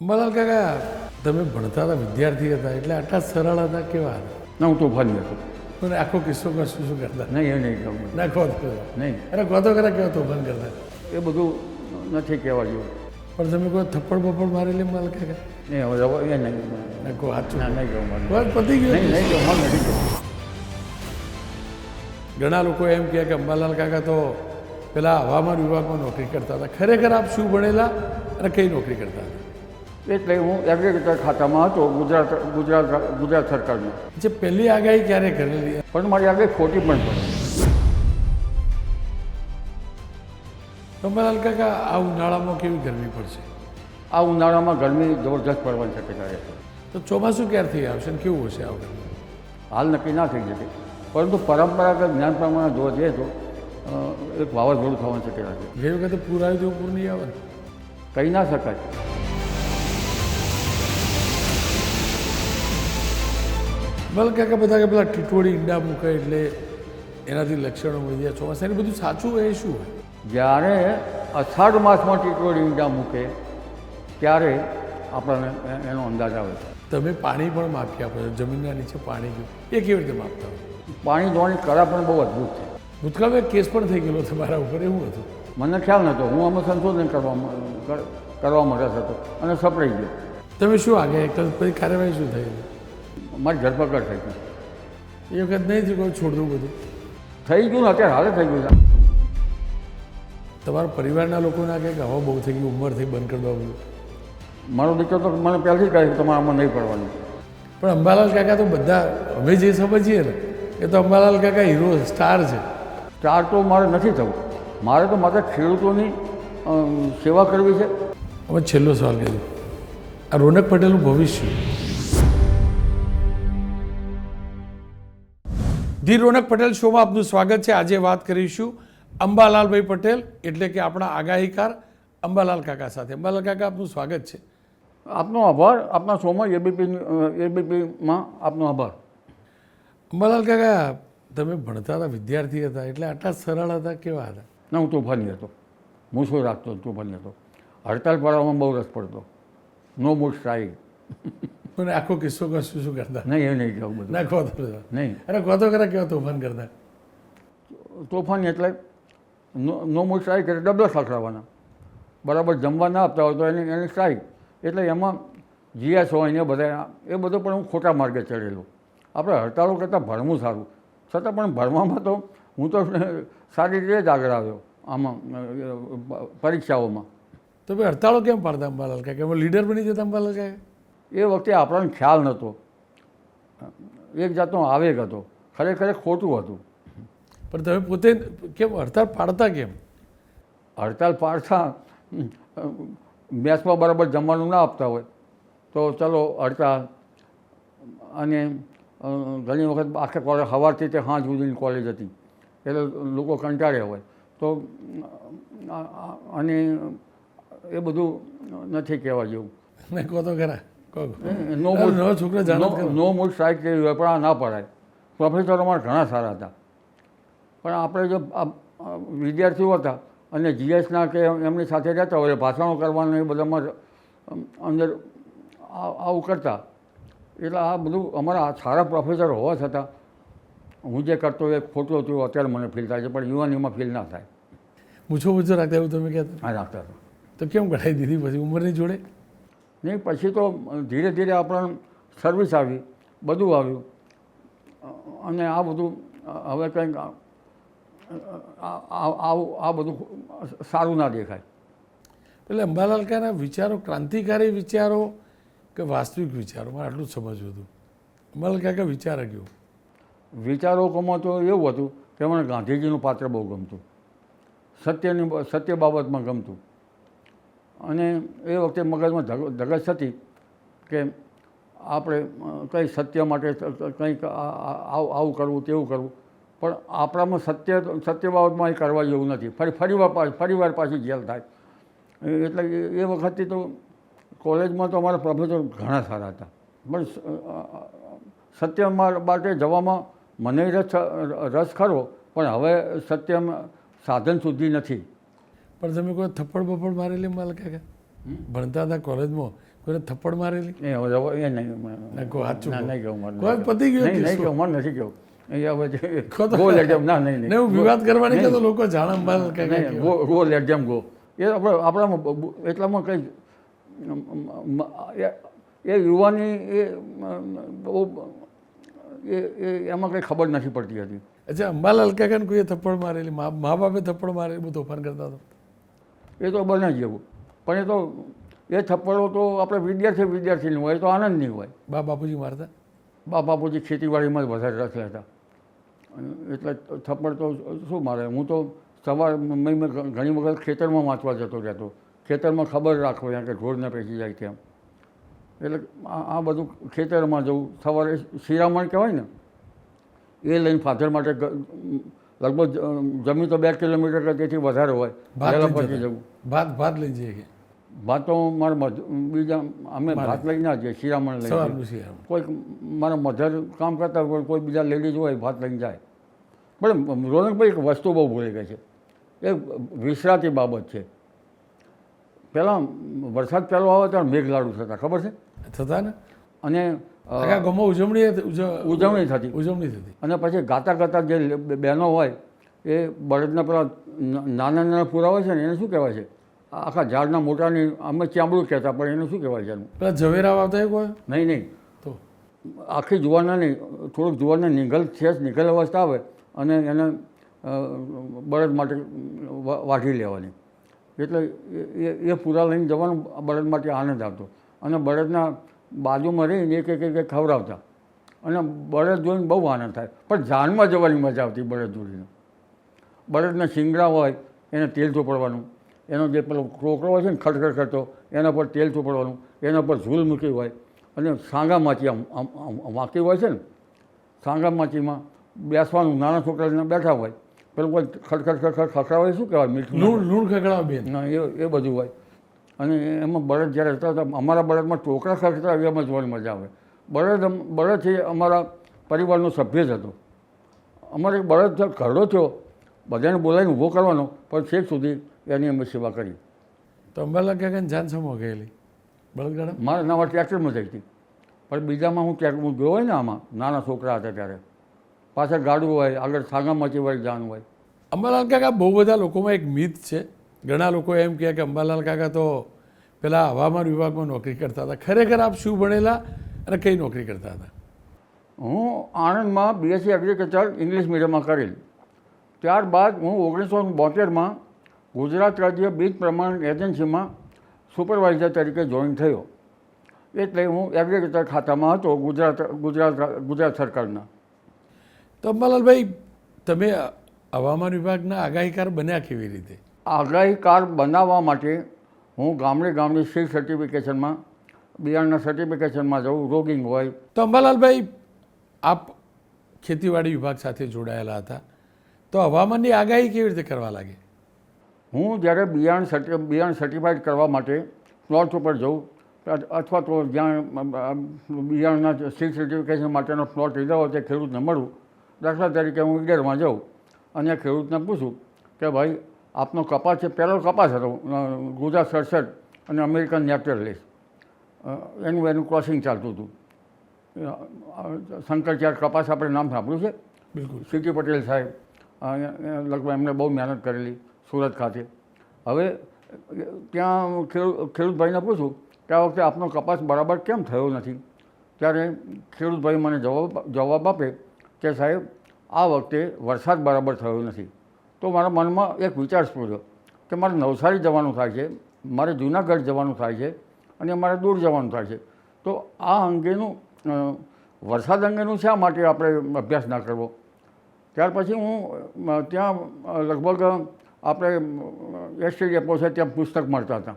અંબાલાલ કાકા, તમે ભણતા હતા, વિદ્યાર્થી હતા, એટલે આટલા સરળ હતા, કેવા હતા? ના, હું તોફાની હતો. મને આખો કિસ્સો શું શું કરતા? નહીં, એ નહીં કહું. ના કહો તો. નહીં, અરે કહો તો ખરા, કેવા તોફાન કરતા? એ બધું નથી કહેવા જેવું. પણ તમે કોઈ થપ્પડ બપ્પડ મારેલી અંબાલાલ કાકા? નહીં, હવે એ નહીં. ના કહો, સાચું. ના, નહીં કહું. બસ પતી ગયું. નહીં, નહીં કહું. હા, નથી કહું. ઘણા લોકો એમ કહે કે અંબાલાલ કાકા તો પેલા હવામાન વિભાગમાં નોકરી કરતા હતા. ખરેખર આપ શું ભણેલા અને કઈ નોકરી કરતા હતા? એટલે હું એગ્રીકલ્ચર ખાતામાં હતો, ગુજરાત સરકારમાં. જે પહેલી આગાહી ક્યારે કરેલી? પણ મારી આગળ ખોટી પણ પડી. અંબાલાલ કાકા, આ ઉનાળામાં કેવી ગરમી પડશે? આ ઉનાળામાં ગરમી જબરજસ્ત પડવાની શક્યતા રહે છે. તો ચોમાસું ક્યારથી આવશે અને કેવું હશે આ વખતે? હાલ નક્કી ના થઈ જતી, પરંતુ પરંપરાગત જ્ઞાન પ્રમાણે જોવા જઈએ તો એક વાવાઝોડું થવાની શક્યતા છે. ગઈ વખતે પૂર આવ્યું તો પૂર નહીં આવે ને? કહી ના શકાય. અંબાલાલ કાકા, બધા કે પેલા ટીટોળી ઈંડા મૂકે એટલે એનાથી લક્ષણો મળી જાય ચોમાસાની, બધું સાચું હોય એ શું હોય? જ્યારે અષાઢ માસમાં ટીટોળી ઈંડા મૂકે ત્યારે આપણને એનો અંદાજ આવે છે. તમે પાણી પણ માપી આપો છો, જમીનના નીચે પાણી ગયું, એ કેવી રીતે માપતા હોય? પાણી ધોવાની કળા પણ બહુ અદ્ભુત છે. ભૂતકાળમાં એક કેસ પણ થઈ ગયેલો તમારા ઉપર, એવું હતું? મને ખ્યાલ નહોતો. હું આમાં સંશોધન કરવામાં રસ હતો અને સપડાઈ ગયો. તમે શું આગળ પછી કાર્યવાહી શું થઈ? મારી ધરપકડ થઈ ગઈ. એ વખત નહીં થયું કોઈ છોડ દઉં બધું? થઈ ગયું ને, અત્યારે હાલે થઈ ગયું. તમારા પરિવારના લોકો ના કહે કે હવે બહુ થઈ ગયું, ઉંમર થઈ, બંધ કરી દો બધું? મારો દીકરો તો મને પહેલાંથી કહે કે તમારે આમાં નહીં પડવાનું. પણ અંબાલાલ કાકા તો બધા અમે જે સમજીએ ને એ તો અંબાલાલ કાકા હીરો સ્ટાર છે. સ્ટાર તો મારે નથી થવું. મારે તો માત્ર ખેડૂતોની સેવા કરવી છે. હવે છેલ્લો સવાલ કહેજો, આ રોનક પટેલનું ભવિષ્ય? ધી રોનક પટેલ શોમાં આપનું સ્વાગત છે. આજે વાત કરીશું અંબાલાલભાઈ પટેલ, એટલે કે આપણા આગાહીકાર અંબાલાલ કાકા સાથે. અંબાલાલ કાકા, આપનું સ્વાગત છે. આપનો આભાર. આપના શોમાં એબીપીમાં આપનો આભાર. અંબાલાલ કાકા, તમે ભણતા હતા, વિદ્યાર્થી હતા, એટલે આટલા સરળ હતા, કેવા હતા? ના, હું તોફાની હતો. મૂછો રાખતો, તોફાની હતો. હડતાલ પાડવામાં બહુ રસ પડતો. નો મૂડ સ્ટ્રાઇક. મને આખો કિસ્સો શું શું કરતા? નહીં, એ નહીં કહું બધું. ના કહો તો. નહીં. અરે કહો તો ખરા, કેવા તોફાન કરતા? તોફાની એટલે નો મૂડ સ્ટ્રાઇક એટલે ડબલા સાંકળવાના. બરાબર જમવા ના આપતા હોય તો એની સ્ટ્રાઇક. એટલે એમાં જીએસ હોય ને બધા, એ બધું પણ હું ખોટા માર્ગે ચડેલો. આપણે હડતાળો કરતાં ભણવું સારું. છતાં પણ ભણવામાં તો હું તો સારી રીતે જ આગળ આવ્યો આમાં પરીક્ષાઓમાં. તો ભાઈ હડતાળો કેમ પાડતા અંબાલાલ કાકા? એમાં લીડર બની જતા અંબાલાલ કાકા? એ વખતે આપણને ખ્યાલ નહોતો. એક જાતનો આવેગ હતો. ખરેખર ખોટું હતું. પણ તમે પોતે કેમ હડતાળ પાડતા? કેમ હડતાલ પાડતા? મેસમાં બરાબર જમવાનું ના આપતા હોય તો ચલો હડતાલ. અને ઘણી વખત આખે કોલેજ સવારથી તે સાંજ સુધીની કોલેજ હતી એટલે લોકો કંટાળ્યા હોય તો. અને એ બધું નથી કહેવા જેવું. મેં કહો તો ખરા, કહો. નો છોકરા જાણો નો મૂડ સ્ટ્રાઇક જેવી હોય પણ આ ના પડાય. પ્રોફેસરો અમારા ઘણા સારા હતા, પણ આપણે જો વિદ્યાર્થીઓ હતા અને જીએસના કે એમની સાથે રહેતા હોય, ભાષણો કરવાના એ બધામાં અંદર આવું કરતા. એટલે આ બધું અમારા સારા પ્રોફેસર હોવા છતાં હું જે કરતો એ ખોટું હતું અત્યારે મને ફીલ થાય છે, પણ યુવાનીમાં ફીલ ના થાય. મૂછો રાખતા એવું તમે કહેતા? હા, રાખતા હતા. તો કેમ કઢાઈ દીધી પછી ઉંમરની જોડે? નહીં, પછી તો ધીરે ધીરે આપણને સર્વિસ આવી, બધું આવ્યું. અને આ બધું હવે કંઈક આ બધું સારું ના દેખાય. એટલે અંબાલાલ કાકાના વિચારો ક્રાંતિકારી વિચારો કે વાસ્તવિક વિચારો? મારે આટલું જ સમજવું હતું. અંબાલાલ કાકા વિચાર કેવું? વિચારોમાં તો એવું હતું કે મને ગાંધીજીનું પાત્ર બહુ ગમતું, સત્ય બાબતમાં ગમતું. અને એ વખતે મગજમાં ધગશ હતી કે આપણે કંઈ સત્ય માટે કંઈક આવું કરવું તેવું કરવું, પણ આપણામાં સત્ય બાબતમાં એ કરવા જેવું નથી. ફરીવાર પાછી જેલ થાય. એટલે એ વખતે તો કોલેજમાં તો અમારા પ્રોફેસર ઘણા સારા હતા, પણ સત્ય માટે જવામાં મને રસ ખરો, પણ હવે સત્ય સાધન સુધી નથી. પણ તમે કોઈ થપ્પડ બપ્પડ મારેલી અંબાલાલ કાકા? ભણતા હતા કોલેજમાં કોઈને થપ્પડ મારેલી એ હવે એ નહીં ના કહો સાચું ના કહો. નહીં કહું મારે કોઈ પતી ગયો નહીં નહીં કિસ્સો? કહું મારે નથી કહું અહીંયા કહો તો. હવે ગો લેટ ના નહીં ને હું વિવાદ કરવાની નહીં. કે તો લોકો જાણે અંબાલાલ કાકા નહીં કેવા. ગો લેટ જેમ ગો એ આપણામાં એટલામાં કંઈ એ યુવાની એ બહુ એમાં કંઈ ખબર નથી પડતી હતી. અચ્છા, અંબાલાલ કાકાને કોઈએ થપ્પડ મારેલી, મા બાપે થપ્પડ મારેલી, બહુ તોફાન કરતા હતો? એ તો બને જેવું પણ એ તો એ થપ્પડો તો આપણે વિદ્યાર્થીની હોય તો આનંદની હોય. બાપુજી મારતા? બાપુજી ખેતીવાડીમાં જ વધારે રસ લેતા એટલે થપ્પડ તો શું મારે. હું તો સવાર મેં ઘણી વખત ખેતરમાં વાંચવા જતો રહેતો, ખેતરમાં ખબર રાખો કે ઢોરને પેસી જાય તેમ. એટલે આ બધું ખેતરમાં જવું, સવારે શિરામણ કહેવાય ને એ લઈને ફાધર માટે લગભગ જમી તો 2 કિલોમીટર કે તેથી વધારે હોય વહેલા પહોંચી જવું. ભાત લઈ જઈએ કે ભાત તો મારા બીજા અમે ભાત લઈ ના જઈએ, શિરામણ લઈ સવારનું જઈએ. શિયાળું. કોઈ મારા મધર કામ કરતા હોય, કોઈ બીજા લેડીઝ હોય ભાત લઈને જાય. પણ રોનકભાઈ એક વસ્તુ બહુ ભૂલી ગઈ છે, એ વિસરાતી બાબત છે. પહેલાં વરસાદ પહેલો આવે ત્યારે મેઘલાડુ થતા ખબર છે, થતા ને અને આખા ગામમાં ઉજવણી ઉજવણી થતી. થતી. અને પછી ગાતા ગાતા જે બહેનો હોય એ બળદના પેલા નાના પૂરા હોય છે ને એને શું કહેવાય છે, આખા ઝાડના મોટાની અમે ચામડું કહેતા, પણ એને શું કહેવાય છે એનું? પેલા ઝવેરા આવતા એ કોઈ નહીં તો આખી જુવારના નહીં, થોડુંક જુવારના નિગલ અવસ્થા આવે અને એને બળદ માટે વાઢી લેવાની. એટલે એ પૂરા લઈને જવાનું બળદ માટે આનંદ આવતો. અને બળદના બાજુમાં રહીને એક ખવડાવતા અને બળદ જોઈને બહુ આનંદ થાય. પણ જાનમાં જવાની મજા આવતી બળદ જોડીને. બળદના શિંગડા હોય એને તેલ ચોપડવાનું, એનો જે પેલો ટોકરો હોય છે ને ખડખડ કરતો એના પર તેલ ચોપડવાનું, એના પર ઝૂલ મૂકી હોય અને સાંગા માચી આમ વાંકી હોય છે ને, સાંગા માચીમાં બેસવાનું. નાના છોકરાને બેઠા હોય, પેલું કોઈ ખડખડ ખખડાવે શું કહેવાય, મીઠું લૂણ ખગડાવ બેન. ના એ બધું હોય. અને એમાં બળદ જ્યારે હતા તો અમારા બળદમાં ટોકરા ખર્ચતા એમાં જોવાની મજા આવે. બળદ છે અમારા પરિવારનો સભ્ય જ હતો. અમારે બળદ ઘરડો થયો, બધાને બોલાવીને ઊભો કરવાનો, પણ છેક સુધી એની અમે સેવા કરી. તો અંબાલાલ કાકાને જાન સમો ગયેલી બળદગાડા? મારા નવા ટ્રેક્ટરમાં જઈ હતી, પણ બીજામાં હું ગયો હોય ને આમાં નાના છોકરા હતા ત્યારે પાછળ ગાડું હોય, આગળ સાંગામાંથી વાળી જાન હોય. અંબાલાલ કાકા બહુ બધા લોકોમાં એક મિથ છે, ઘણા લોકો એમ કહે કે અંબાલાલ કાકા તો પેલા હવામાન વિભાગમાં નોકરી કરતા હતા. ખરેખર આપ શું ભણેલા અને કઈ નોકરી કરતા હતા? હું આણંદમાં BSc એગ્રીકલ્ચર ઇંગ્લિશ મીડિયમમાં કરેલ. ત્યારબાદ હું 1972માં ગુજરાત રાજ્ય બીજ પ્રમાણ એજન્સીમાં સુપરવાઇઝર તરીકે જોઈન થયો. એટલે હું એગ્રીકલ્ચર ખાતામાં હતો ગુજરાત સરકારના. તો અંબાલાલભાઈ, તમે હવામાન વિભાગના આગાહીકાર બન્યા કેવી રીતે? આગાહીકાર બનાવવા માટે હું ગામડે સીડ સર્ટિફિકેશનમાં, બિયારણના સર્ટિફિકેશનમાં જાઉં, રોગિંગ હોય. તો અંબાલાલભાઈ, આપ ખેતીવાડી વિભાગ સાથે જોડાયેલા હતા, તો હવામાનની આગાહી કેવી રીતે કરવા લાગે? હું જ્યારે બિયારણ સર્ટિફાઈડ કરવા માટે પ્લોટ ઉપર જાઉં અથવા તો જ્યાં બિયારણના સીડ સર્ટિફિકેશન માટેનો પ્લોટ લીધા હોય તે ખેડૂતને મળું. દાખલા તરીકે હું ઈડરમાં જાઉં અને ખેડૂતને પૂછું કે ભાઈ આપનો કપાસ છે, પહેલો કપાસ હતો ગુજરાત 67 અને અમેરિકન નેપ્ટરલેસ, એનું ક્રોસિંગ ચાલતું હતું. શંકરચાર્ય કપાસ આપણે નામ સાંભળ્યું છે? બિલકુલ. સીટી પટેલ સાહેબ, લગભગ એમણે બહુ મહેનત કરેલી સુરત ખાતે. હવે ત્યાં ખેડૂતભાઈને પૂછું કે આ વખતે આપનો કપાસ બરાબર કેમ થયો નથી? ત્યારે ખેડૂતભાઈ મને જવાબ આપે કે સાહેબ આ વખતે વરસાદ બરાબર થયો નથી. તો મારા મનમાં એક વિચાર સ્ફૂર્યો કે મારે નવસારી જવાનું થાય છે, મારે જૂનાગઢ જવાનું થાય છે અને મારે દૂર જવાનું થાય છે. તો આ અંગેનું વરસાદ અંગેનું શા માટે આપણે અભ્યાસ ના કરવો? ત્યાર પછી હું ત્યાં લગભગ આપણે એસટી ડેપો છે ત્યાં પુસ્તક મળતા હતા,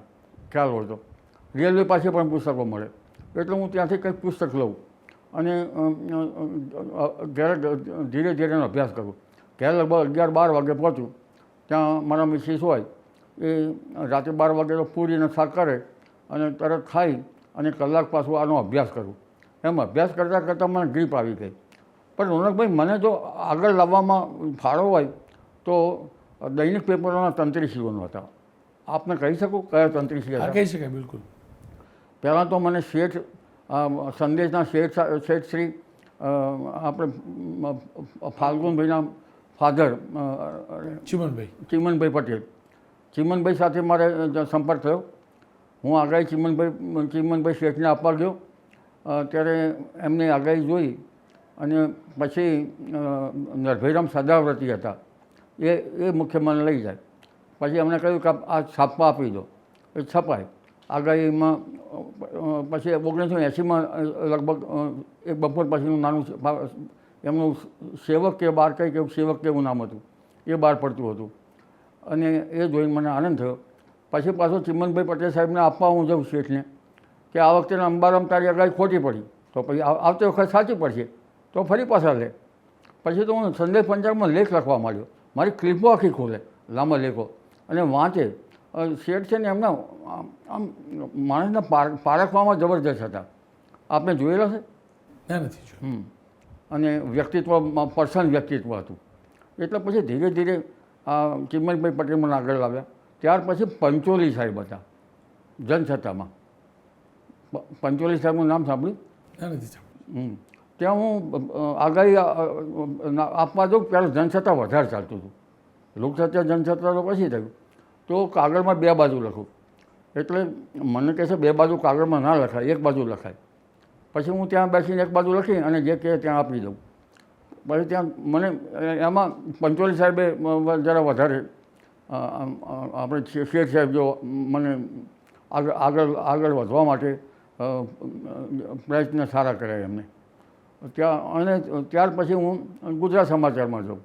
ખ્યાલ હોય તો રેલવે પાસે પણ પુસ્તકો મળે. એટલે હું ત્યાંથી કંઈક પુસ્તક લઉં અને ઘરે ધીરે ધીરે અભ્યાસ કરું. ઘરે લગભગ 11-12 વાગે પહોંચું. ત્યાં મારા મિસિસ હોય એ રાતે 12 વાગે તો પૂરીને શાક કરે અને તરત ખાઈ અને કલાક પાછું આનો અભ્યાસ કરું. એમ અભ્યાસ કરતાં કરતાં મને ગ્રીપ આવી ગઈ. પણ રોનકભાઈ, મને જો આગળ લાવવામાં ફાળો હોય તો દૈનિક પેપરોના તંત્રીશ્રીઓનો હતા. આપને કહી શકું કયા તંત્રીશ્રી હતા? કહી શકાય, બિલકુલ. પહેલાં તો મને શેઠ સંદેશના શેઠ શ્રી આપણે ફાલ્ગુનભાઈના ફાધર ચિમનભાઈ પટેલ, ચિમનભાઈ સાથે મારે સંપર્ક થયો. હું આગાહી ચિમનભાઈ શેઠને આપવા ગયો ત્યારે એમને આગાહી જોઈ અને પછી નરભૈરામ સદાવ્રતી હતા એ મુખ્ય મને લઈ જાય. પછી એમણે કહ્યું કે આ છાપવા આપી દો, એ છપાય. આગાહીમાં પછી 1980માં લગભગ એક બપોર પછીનું નાનું એમનું સેવક કે બાર કંઈક એવું સેવક કેવું નામ હતું, એ બહાર પડતું હતું અને એ જોઈને મને આનંદ થયો. પછી પાછો ચિમનભાઈ પટેલ સાહેબને આપવા હું જાઉં શેઠને કે આ વખતે અંબારામ તારી આગાહી ખોટી પડી, તો પછી આવતી વખત સાચી પડશે તો ફરી પાછા લે. પછી તો હું સંદેશ પંચાંગમાં લેખ લખવા માંડ્યો. મારી ક્લિપો આખી ખોલે, લાંબા લેખો, અને વાંચે. શેઠ છે ને એમના આમ માણસને પારખવામાં જબરદસ્ત હતા. આપને જોયેલા છે? નથી જોયું. અને વ્યક્તિત્વ પર્સનલ વ્યક્તિત્વ હતું. એટલે પછી ધીરે ધીરે ચિમનભાઈ પટેલ મને આગળ લાવ્યા. ત્યાર પછી પંચોલી સાહેબ હતા જનસત્તામાં. પંચોલી સાહેબનું નામ સાંભળ્યું? નથી સાંભળ્યું. ત્યાં હું આગાહી આપવા જાઉં ત્યારે જનસત્તા વધારે ચાલતું હતું. લોકસત્તા જનસત્તા તો પછી થયું. તો કાગળમાં 2 બાજુ લખું. એટલે મને કહે છે 2 બાજુ કાગળમાં ના લખાય, 1 બાજુ લખાય. પછી હું ત્યાં બેસીને 1 બાજુ લખી અને જે કહે ત્યાં આપી દઉં. પછી ત્યાં મને એમાં પંચોલી સાહેબે જરા વધારે આપણે શેઠ સાહેબ જો મને આગળ વધવા માટે પ્રયત્ન સારા કર્યા એમને. અને ત્યાર પછી હું ગુજરાત સમાચારમાં જાઉં.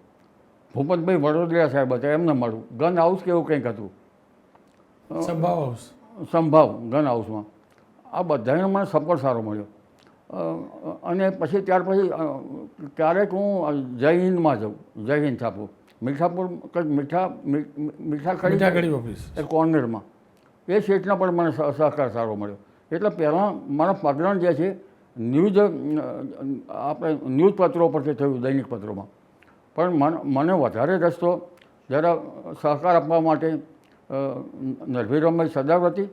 ભૂપતભાઈ વડોદરા સાહેબ હતા, એમને મળું. ગન હાઉસ કે એવું કંઈક હતું, સંભાવ ગન હાઉસમાં. આ બધાને મને સપોર્ટ સારો મળ્યો. અને પછી ત્યાર પછી ક્યારેક હું જય હિન્દમાં જાઉં, જય હિન્દ છાપું. મીઠાપુર મીઠા કડી ઓફિસ એ કોર્નરમાં. એ શેઠના પણ મને સહકાર સારો મળ્યો. એટલે પહેલાં મારા પગરણ જે છે ન્યૂઝ આપણે ન્યૂઝ પત્રો પરથી થયું, દૈનિક પત્રોમાં. પણ મને વધારે રસ્તો જરા સહકાર આપવા માટે નરભૈરામભાઈ સદાવ્રતી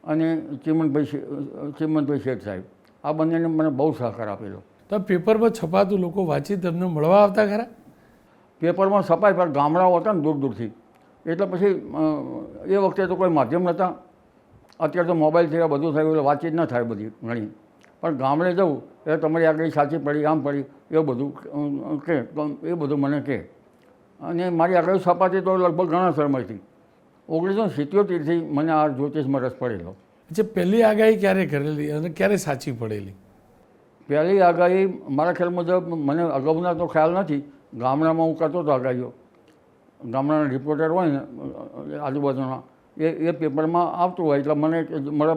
અને ચિમનભાઈ શેઠ સાહેબ, આ બંનેને મને બહુ સહકાર આપેલો. તો પેપરમાં છપાતું લોકો વાંચી તમને મળવા આવતા ખરા? પેપરમાં છપાય, પણ ગામડાઓ હતા ને દૂર દૂરથી, એટલે પછી એ વખતે તો કોઈ માધ્યમ નહોતા. અત્યારે તો મોબાઈલ થયા, બધું થયું, એટલે વાતચીત ન થાય બધી ઘણી. પણ ગામડે જવું એટલે તમારી આગળ સાચી પડી, આમ પડી, એવું બધું કે એ બધું મને કહે. અને મારી આગળ છપાતી તો લગભગ ઘણા સમયથી 1977થી મને આ જ્યોતિષમાં રસ પડેલો. અચ્છા, પહેલી આગાહી ક્યારે કરેલી અને ક્યારે સાચી પડેલી? પહેલી આગાહી મારા ખ્યાલ મુજબ, મને અગાઉના તો ખ્યાલ નથી, ગામડામાં હું કરતો હતો આગાહીઓ. ગામડાના રિપોર્ટર હોય ને આજુબાજુના, એ પેપરમાં આવતું હોય એટલે મને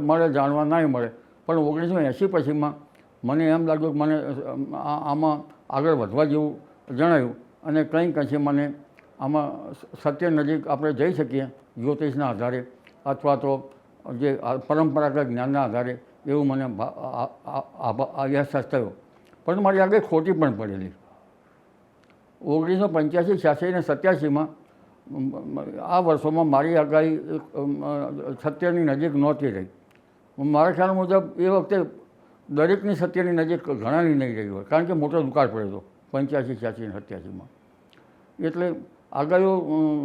મળે જાણવા ના મળે. પણ 1980 પછીમાં મને એમ લાગ્યું કે મને આમાં આગળ વધવા જેવું જણાયું. અને કંઈક અંશે મને આમાં સત્ય નજીક આપણે જઈ શકીએ જ્યોતિષના આધારે, અથવા તો જે પરંપરાગત જ્ઞાનના આધારે, એવું મને અહેસાસ થયો. પણ મારી આગળ ખોટી પણ પડેલી. 1985, 86 અને 87માં આ વર્ષોમાં મારી આગાહી સત્યની નજીક નહોતી રહી. મારા ખ્યાલ મુજબ એ વખતે દરેકની સત્યની નજીક ઘણાની નહીં રહી હોય, કારણ કે મોટો દુકાળ પડ્યો હતો 85, 86 અને 87માં. એટલે આગાહીઓ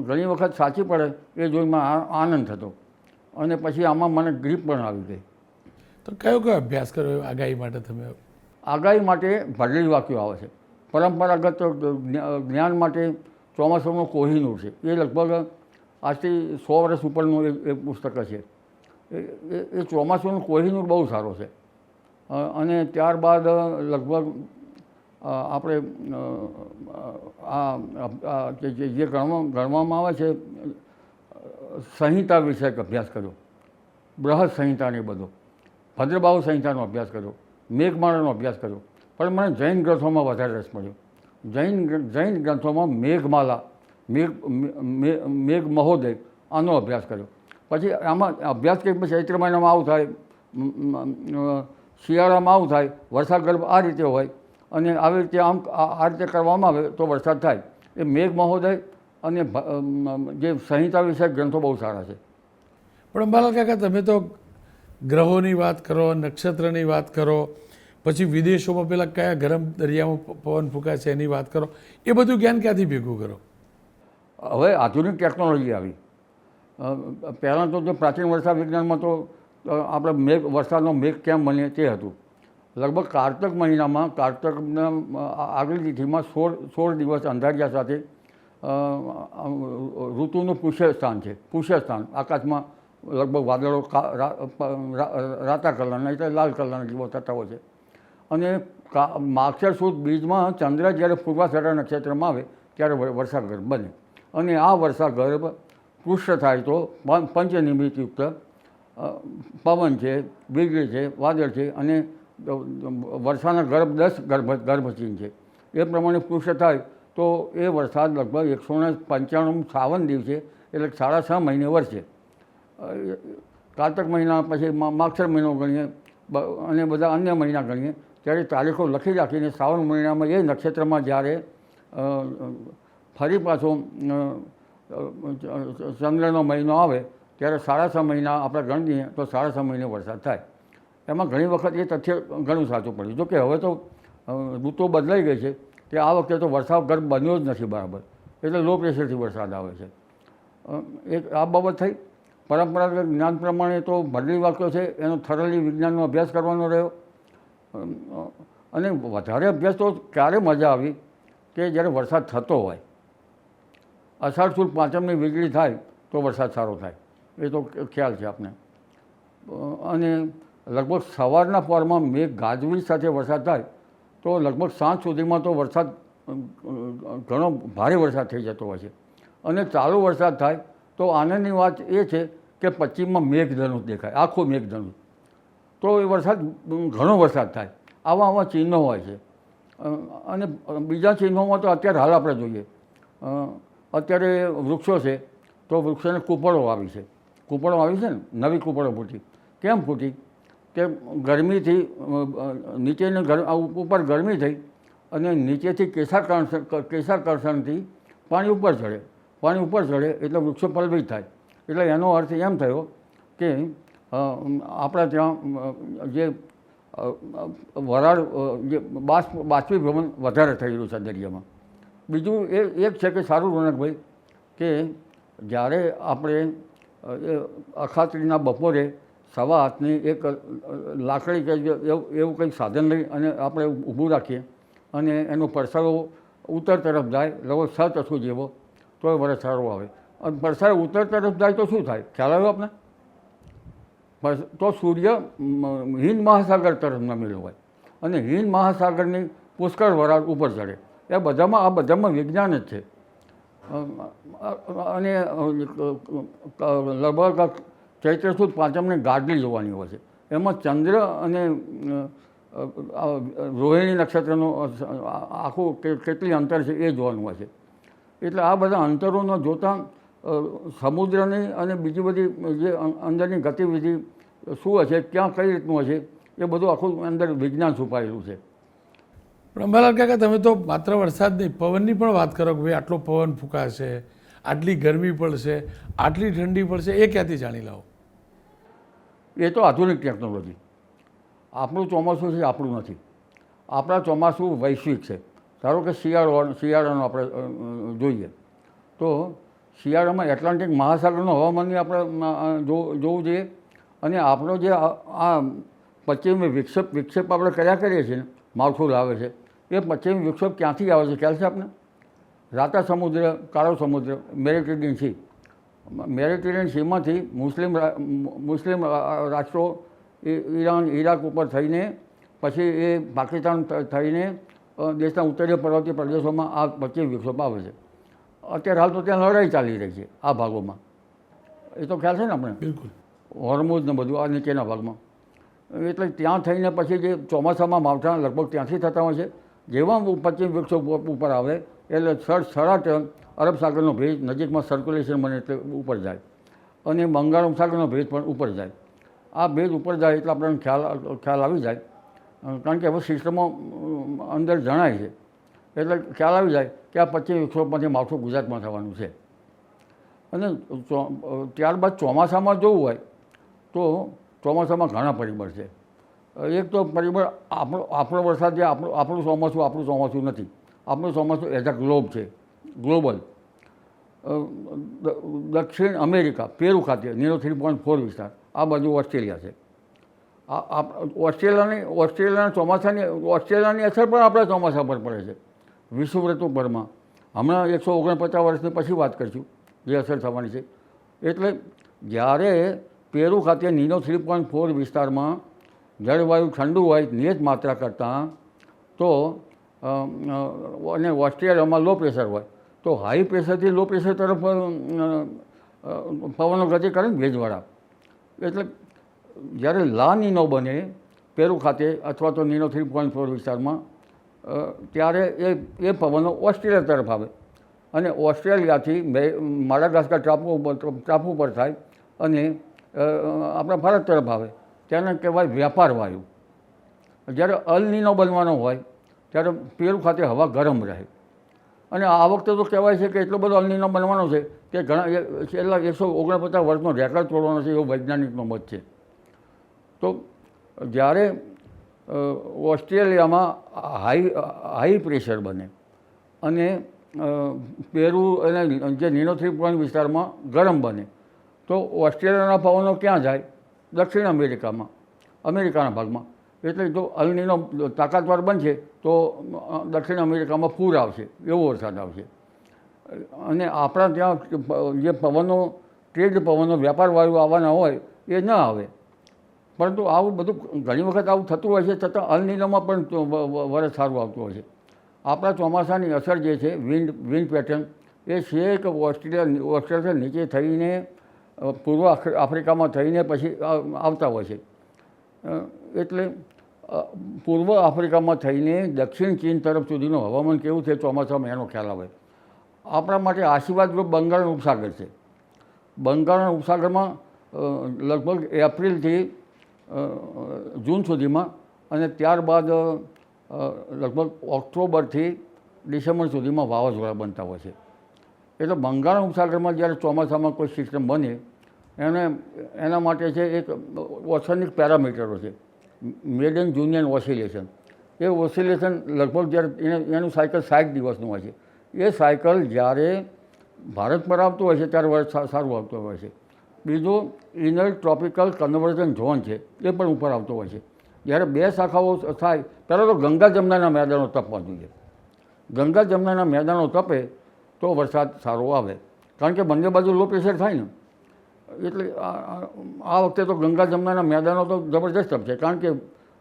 ઘણી વખત સાચી પડે એ જોઈને આનંદ થતો. અને પછી આમાં મને ગ્રીપ પણ આવી ગઈ. તો કયો અભ્યાસ કર્યો આગાહી માટે તમે? આગાહી માટે ભરેલી વાક્યો આવે છે. પરંપરાગત જ્ઞાન માટે ચોમાસાનું કોહિનૂર છે. એ લગભગ આજથી 100 વર્ષ ઉપરનું એક પુસ્તક છે. એ ચોમાસાનું કોહિનૂર બહુ સારો છે. અને ત્યારબાદ લગભગ આપણે જે ગણવામાં આવે છે સંહિતા વિષયક અભ્યાસ કર્યો. બૃહદ સંહિતાને બધો, ભદ્રબાહુ સંહિતાનો અભ્યાસ કર્યો, મેઘમાળાનો અભ્યાસ કર્યો. પણ મને જૈન ગ્રંથોમાં વધારે રસ પડ્યો. જૈન ગ્રંથોમાં મેઘમાલા, મેઘ મહોદય, આનો અભ્યાસ કર્યો. પછી આમાં અભ્યાસ કે ચૈત્ર મહિનામાં આવું થાય, શિયાળામાં આવું થાય, વરસાદ ગર્ભ આ રીતે હોય, અને આવી રીતે આ રીતે કરવામાં આવે તો વરસાદ થાય. એ મેઘ મહોદય અને જે સંહિતા વિષયક ગ્રંથો બહુ સારા છે. પણ અંબાલાલ કાકા, તમે તો ગ્રહોની વાત કરો, નક્ષત્રની વાત કરો, પછી વિદેશોમાં પેલા કયા ગરમ દરિયામાં પવન ફૂંકાય છે એની વાત કરો, એ બધું જ્ઞાન ક્યાંથી ભેગું કરો? હવે આધુનિક ટેકનોલોજી આવી. પહેલાં તો જે પ્રાચીન વર્ષા વિજ્ઞાનમાં તો આપણે વરસાદનો મેઘ કેમ બને તે હતું. લગભગ કારતક મહિનામાં, કારતકના આગલી તિથિમાં 16 દિવસ અંધારિયા સાથે ઋતુનું પુષ્ય સ્થાન છે. પુષ્ય સ્થાન આકાશમાં લગભગ વાદળો રાતા કલરના એટલે લાલ કલરના જેવો થતા હોય છે. અને માગશર સુદ બીજમાં ચંદ્ર જ્યારે પૂર્વાષાઢા નક્ષત્રમાં આવે ત્યારે વર્ષાગર્ભ બને. અને આ વર્ષાગર્ભ પુષ્ય થાય તો પંચનિમિત્તયુક્ત પવન છે, વીજળી છે, વાદળ છે અને વર્ષાના ગર્ભ 10 ગર્ભચિહ્ન છે. એ પ્રમાણે પુષ્ય થાય તો એ વરસાદ લગભગ 195 શ્રાવણ દિવસે એટલે 6.5 મહિને વરસે. કારતક મહિના પછી માગશર મહિનો ગણીએ અને બધા અન્ય મહિના ગણીએ ત્યારે તારીખો લખી રાખીને શ્રાવણ મહિનામાં એ નક્ષત્રમાં જ્યારે ફરી પાછો ચંદ્રનો મહિનો આવે ત્યારે 6.5 મહિના આપણે ગણીએ તો 6.5 મહિને વરસાદ થાય. એમાં ઘણી વખત એ તથ્ય ઘણું સાચું પડ્યું. જોકે હવે તો ઋતુઓ બદલાઈ ગઈ છે કે આ વખતે તો વરસાદ ગર્ભ બન્યો જ નથી બરાબર, એટલે લો પ્રેશરથી વરસાદ આવે છે. એક આ બાબત થઈ. પરંપરાગત જ્ઞાન પ્રમાણે તો ભરેલી વાક્યો છે એનો થરલી વિજ્ઞાનનો અભ્યાસ કરવાનો રહ્યો. અને વધારે અભ્યાસ તો ક્યારે મજા આવી કે જ્યારે વરસાદ થતો હોય. અષાઢ સુદ પાંચમની વીજળી થાય તો વરસાદ સારો થાય, એ તો ખ્યાલ છે આપને. અને લગભગ સવારના પરમાં મેઘ ગાજવીજ સાથે વરસાદ થાય તો લગભગ સાંજ સુધીમાં તો વરસાદ ઘણો ભારે વરસાદ થઈ જતો હોય છે. અને ચાલુ વરસાદ થાય તો આનંદની વાત એ છે કે પશ્ચિમમાં મેઘધનુષ દેખાય, આખું મેઘધનુષ. તો એ વરસાદ ઘણો વરસાદ થાય. આવા ચિહ્નો હોય છે. અને બીજા ચિહ્નોમાં તો અત્યારે હાલ આપણે જોઈએ, અત્યારે વૃક્ષો છે તો વૃક્ષોને કૂપળો આવી છે. કૂપળો આવી છે ને, નવી કૂપળો ફૂટી. કેમ ફૂટી? કે ગરમીથી નીચેની ઉપર ગરમી થઈ અને નીચેથી કેશાકર્ષણથી પાણી ઉપર ચડે. પાણી ઉપર ચડે એટલે વૃક્ષો પલવિત થાય. એટલે એનો અર્થ એમ થયો કે આપણા ત્યાં જે વરાળ જે બાષ્પીભવન વધારે થઈ રહ્યું છે દરિયામાં. બીજું એક છે કે સારું રોનકભાઈ કે જ્યારે આપણે અખાત્રીના બપોરે 7:30 એક લાકડી કે એવું કંઈક સાધન લઈ અને આપણે ઊભું રાખીએ અને એનો પરસાળો ઉત્તર તરફ જાય લગભગ 6 ચસુ જેવો તો એ વરસ સારો આવે. અને પરસાળો ઉત્તર તરફ જાય તો શું થાય ખ્યાલ આવ્યો આપને? તો સૂર્ય હિન્દ મહાસાગર તરફ નમેલો હોય અને હિન્દ મહાસાગરની પુષ્કળ વરાળ ઉપર ચડે. આ બધામાં વિજ્ઞાન જ છે. અને લગભગ ચૈત્ર સુદ પાંચમને ગાડલી જોવાની હોય છે. એમાં ચંદ્ર અને રોહિણી નક્ષત્રનું આખું કેટલી અંતર છે એ જોવાનું હોય છે. એટલે આ બધા અંતરોનો જોતાં સમુદ્રની અને બીજી બધી જે અંદરની ગતિવિધિ શું હશે, ક્યાં કઈ રીતનું હશે, એ બધું આખું અંદર વિજ્ઞાન છુપાયેલું છે. પણ અંબાલાલ કાકા, તમે તો માત્ર વરસાદ નહીં, પવનની પણ વાત કરો કે ભાઈ આટલો પવન ફૂંકાશે, આટલી ગરમી પડશે, આટલી ઠંડી પડશે, એ ક્યાંથી જાણી લાવો? એ તો આધુનિક ટેકનોલોજી. આપણું ચોમાસું છે આપણું નથી. આપણા ચોમાસું વૈશ્વિક છે. ધારો કે શિયાળાનો આપણે જોઈએ તો શિયાળામાં એટલાન્ટિક મહાસાગરનું હવામાનની આપણે જોવું જોઈએ. અને આપણો જે આ પશ્ચિમી વિક્ષેપ આપણે કર્યા કરીએ છીએ ને, માવઠું લાવે છે, એ પશ્ચિમી વિક્ષેપ ક્યાંથી આવે છે ખ્યાલ છે આપને? રાતા સમુદ્ર, કાળો સમુદ્ર, મેડિટેરિયન સી. મેડિટેરિયન સીમાંથી મુસ્લિમ રાષ્ટ્રો ઈરાન, ઈરાક ઉપર થઈને પછી એ પાકિસ્તાન થઈને દેશના ઉત્તરીય પર્વતીય પ્રદેશોમાં આ પશ્ચિમ વિક્ષેપ આવે છે. અત્યારે હાલ તો ત્યાં લડાઈ ચાલી રહી છે આ ભાગોમાં, એ તો ખ્યાલ છે ને આપણે? બિલકુલ. હોર્મુઝ ને બધું આ નીચેના ભાગમાં. એટલે ત્યાં થઈને પછી જે ચોમાસામાં માવઠા લગભગ ત્યાંથી થતા હોય છે. જેવા પશ્ચિમ વિક્ષેપ ઉપર આવે એટલે સળાટ અરબ સાગરનો ભેજ નજીકમાં સર્ક્યુલેશન બને એટલે ઉપર જાય અને બંગાળ સાગરનો ભેજ પણ ઉપર જાય. આ ભેજ ઉપર જાય એટલે આપણને ખ્યાલ આવી જાય, કારણ કે હવે સિસ્ટમો અંદર જણાય છે એટલે ખ્યાલ આવી જાય કે આ પશ્ચિમ વિક્ષેપમાંથી માવઠું ગુજરાતમાં થવાનું છે. અને ત્યારબાદ ચોમાસામાં જોવું હોય તો ચોમાસામાં ઘણા પરિબળ છે. એક તો પરિબળ આપણો વરસાદ જે આપણું ચોમાસું નથી. આપણું ચોમાસું એઝ અ ગ્લોબ છે, ગ્લોબલ. દક્ષિણ અમેરિકા પેરુ ખાતે 3.4 વિસ્તાર, આ બાજુ ઓસ્ટ્રેલિયા છે. ઓસ્ટ્રેલિયાની અસર પણ આપણા ચોમાસા પર પડે છે, વિષુવવૃત્તો પરમાં. હમણાં 149 વર્ષની પછી વાત કરીશું જે અસર થવાની છે. એટલે જ્યારે પેરુ ખાતે 3.4 વિસ્તારમાં જળવાયુ ઠંડુ હોય નિયત માત્રા કરતાં, તો અને ઓસ્ટ્રેલિયામાં લો પ્રેશર હોય, તો હાઈ પ્રેશરથી લો પ્રેશર તરફ પવનો ગતિ કરે ને ભેજવાળા. એટલે જ્યારે લા નીનો બને પેરુ ખાતે અથવા તો 3.4 વિસ્તારમાં, ત્યારે એ પવનો ઓસ્ટ્રેલિયા તરફ આવે અને ઓસ્ટ્રેલિયાથી માડાગાસ્કર ટાપુ પર થાય અને આપણા ભારત તરફ આવે. તેને કહેવાય વ્યાપાર વાયુ. જ્યારે અલ નીનો બનવાનો હોય ત્યારે પેરુ ખાતે હવા ગરમ રહે. અને આ વખતે તો કહેવાય છે કે એટલો બધો અલ નીનો બનવાનો છે કે ઘણા છેલ્લા 149 વર્ષનો રેકોર્ડ તોડવાનો છે, એવો વૈજ્ઞાનિકનો મત છે. તો જ્યારે ઓસ્ટ્રેલિયામાં હાઈ પ્રેશર બને અને પેરુ અને જે 3.4 વિસ્તારમાં ગરમ બને, તો ઓસ્ટ્રેલિયાના પવનો ક્યાં જાય? દક્ષિણ અમેરિકાના ભાગમાં. એટલે જો અલ નીનો તાકાતવાર બનશે તો દક્ષિણ અમેરિકામાં પૂર આવશે, એવો વરસાદ આવશે. અને આપણા ત્યાં જે પવનો ટ્રેડ પવનો વ્યાપાર વાયુ આવવાના હોય એ ન આવે. પરંતુ આવું બધું ઘણી વખત આવું થતું હોય છે, છતાં અલ નીનોમાં પણ વરસ સારું આવતું હોય છે. આપણા ચોમાસાની અસર જે છે વિન્ડ પેટર્ન એ છે કે ઓસ્ટ્રેલિયા નીચે થઈને પૂર્વ આફ્રિકામાં થઈને પછી આવતા હોય છે. એટલે પૂર્વ આફ્રિકામાં થઈને દક્ષિણ ચીન તરફ સુધીનું હવામાન કેવું છે ચોમાસામાં એનો ખ્યાલ આવે. આપણા માટે આશીર્વાદરૂપ બંગાળનો ઉપસાગર છે. બંગાળના ઉપસાગરમાં લગભગ એપ્રિલથી જૂન સુધીમાં અને ત્યારબાદ લગભગ ઓક્ટોબરથી ડિસેમ્બર સુધીમાં વાવાઝોડા બનતા હોય છે. એટલે બંગાળના ઉપસાગરમાં જ્યારે ચોમાસામાં કોઈ સિસ્ટમ બને એના માટે છે એક ઓશનિક પેરામીટરો છે, મેડન જુનિયન ઓસિલેશન. એ ઓસિલેશન લગભગ જ્યારે એનું સાયકલ 60 દિવસનું હોય છે. એ સાયકલ જ્યારે ભારત પર આવતું હોય છે ત્યારે વરસાદ સારું આવતું હોય છે. બીજું ઇનર ટ્રોપિકલ કન્વર્જન ઝોન છે, એ પણ ઉપર આવતો હોય છે. જ્યારે બે શાખાઓ થાય, પહેલાં તો ગંગા જમનાના મેદાનો તપવા જોઈએ. ગંગા જમનાના મેદાનો તપે તો વરસાદ સારો આવે, કારણ કે બંને બાજુ લો પ્રેશર થાય ને. એટલે આ વખતે તો ગંગા જમનાના મેદાનો તો જબરજસ્ત તપશે, કારણ કે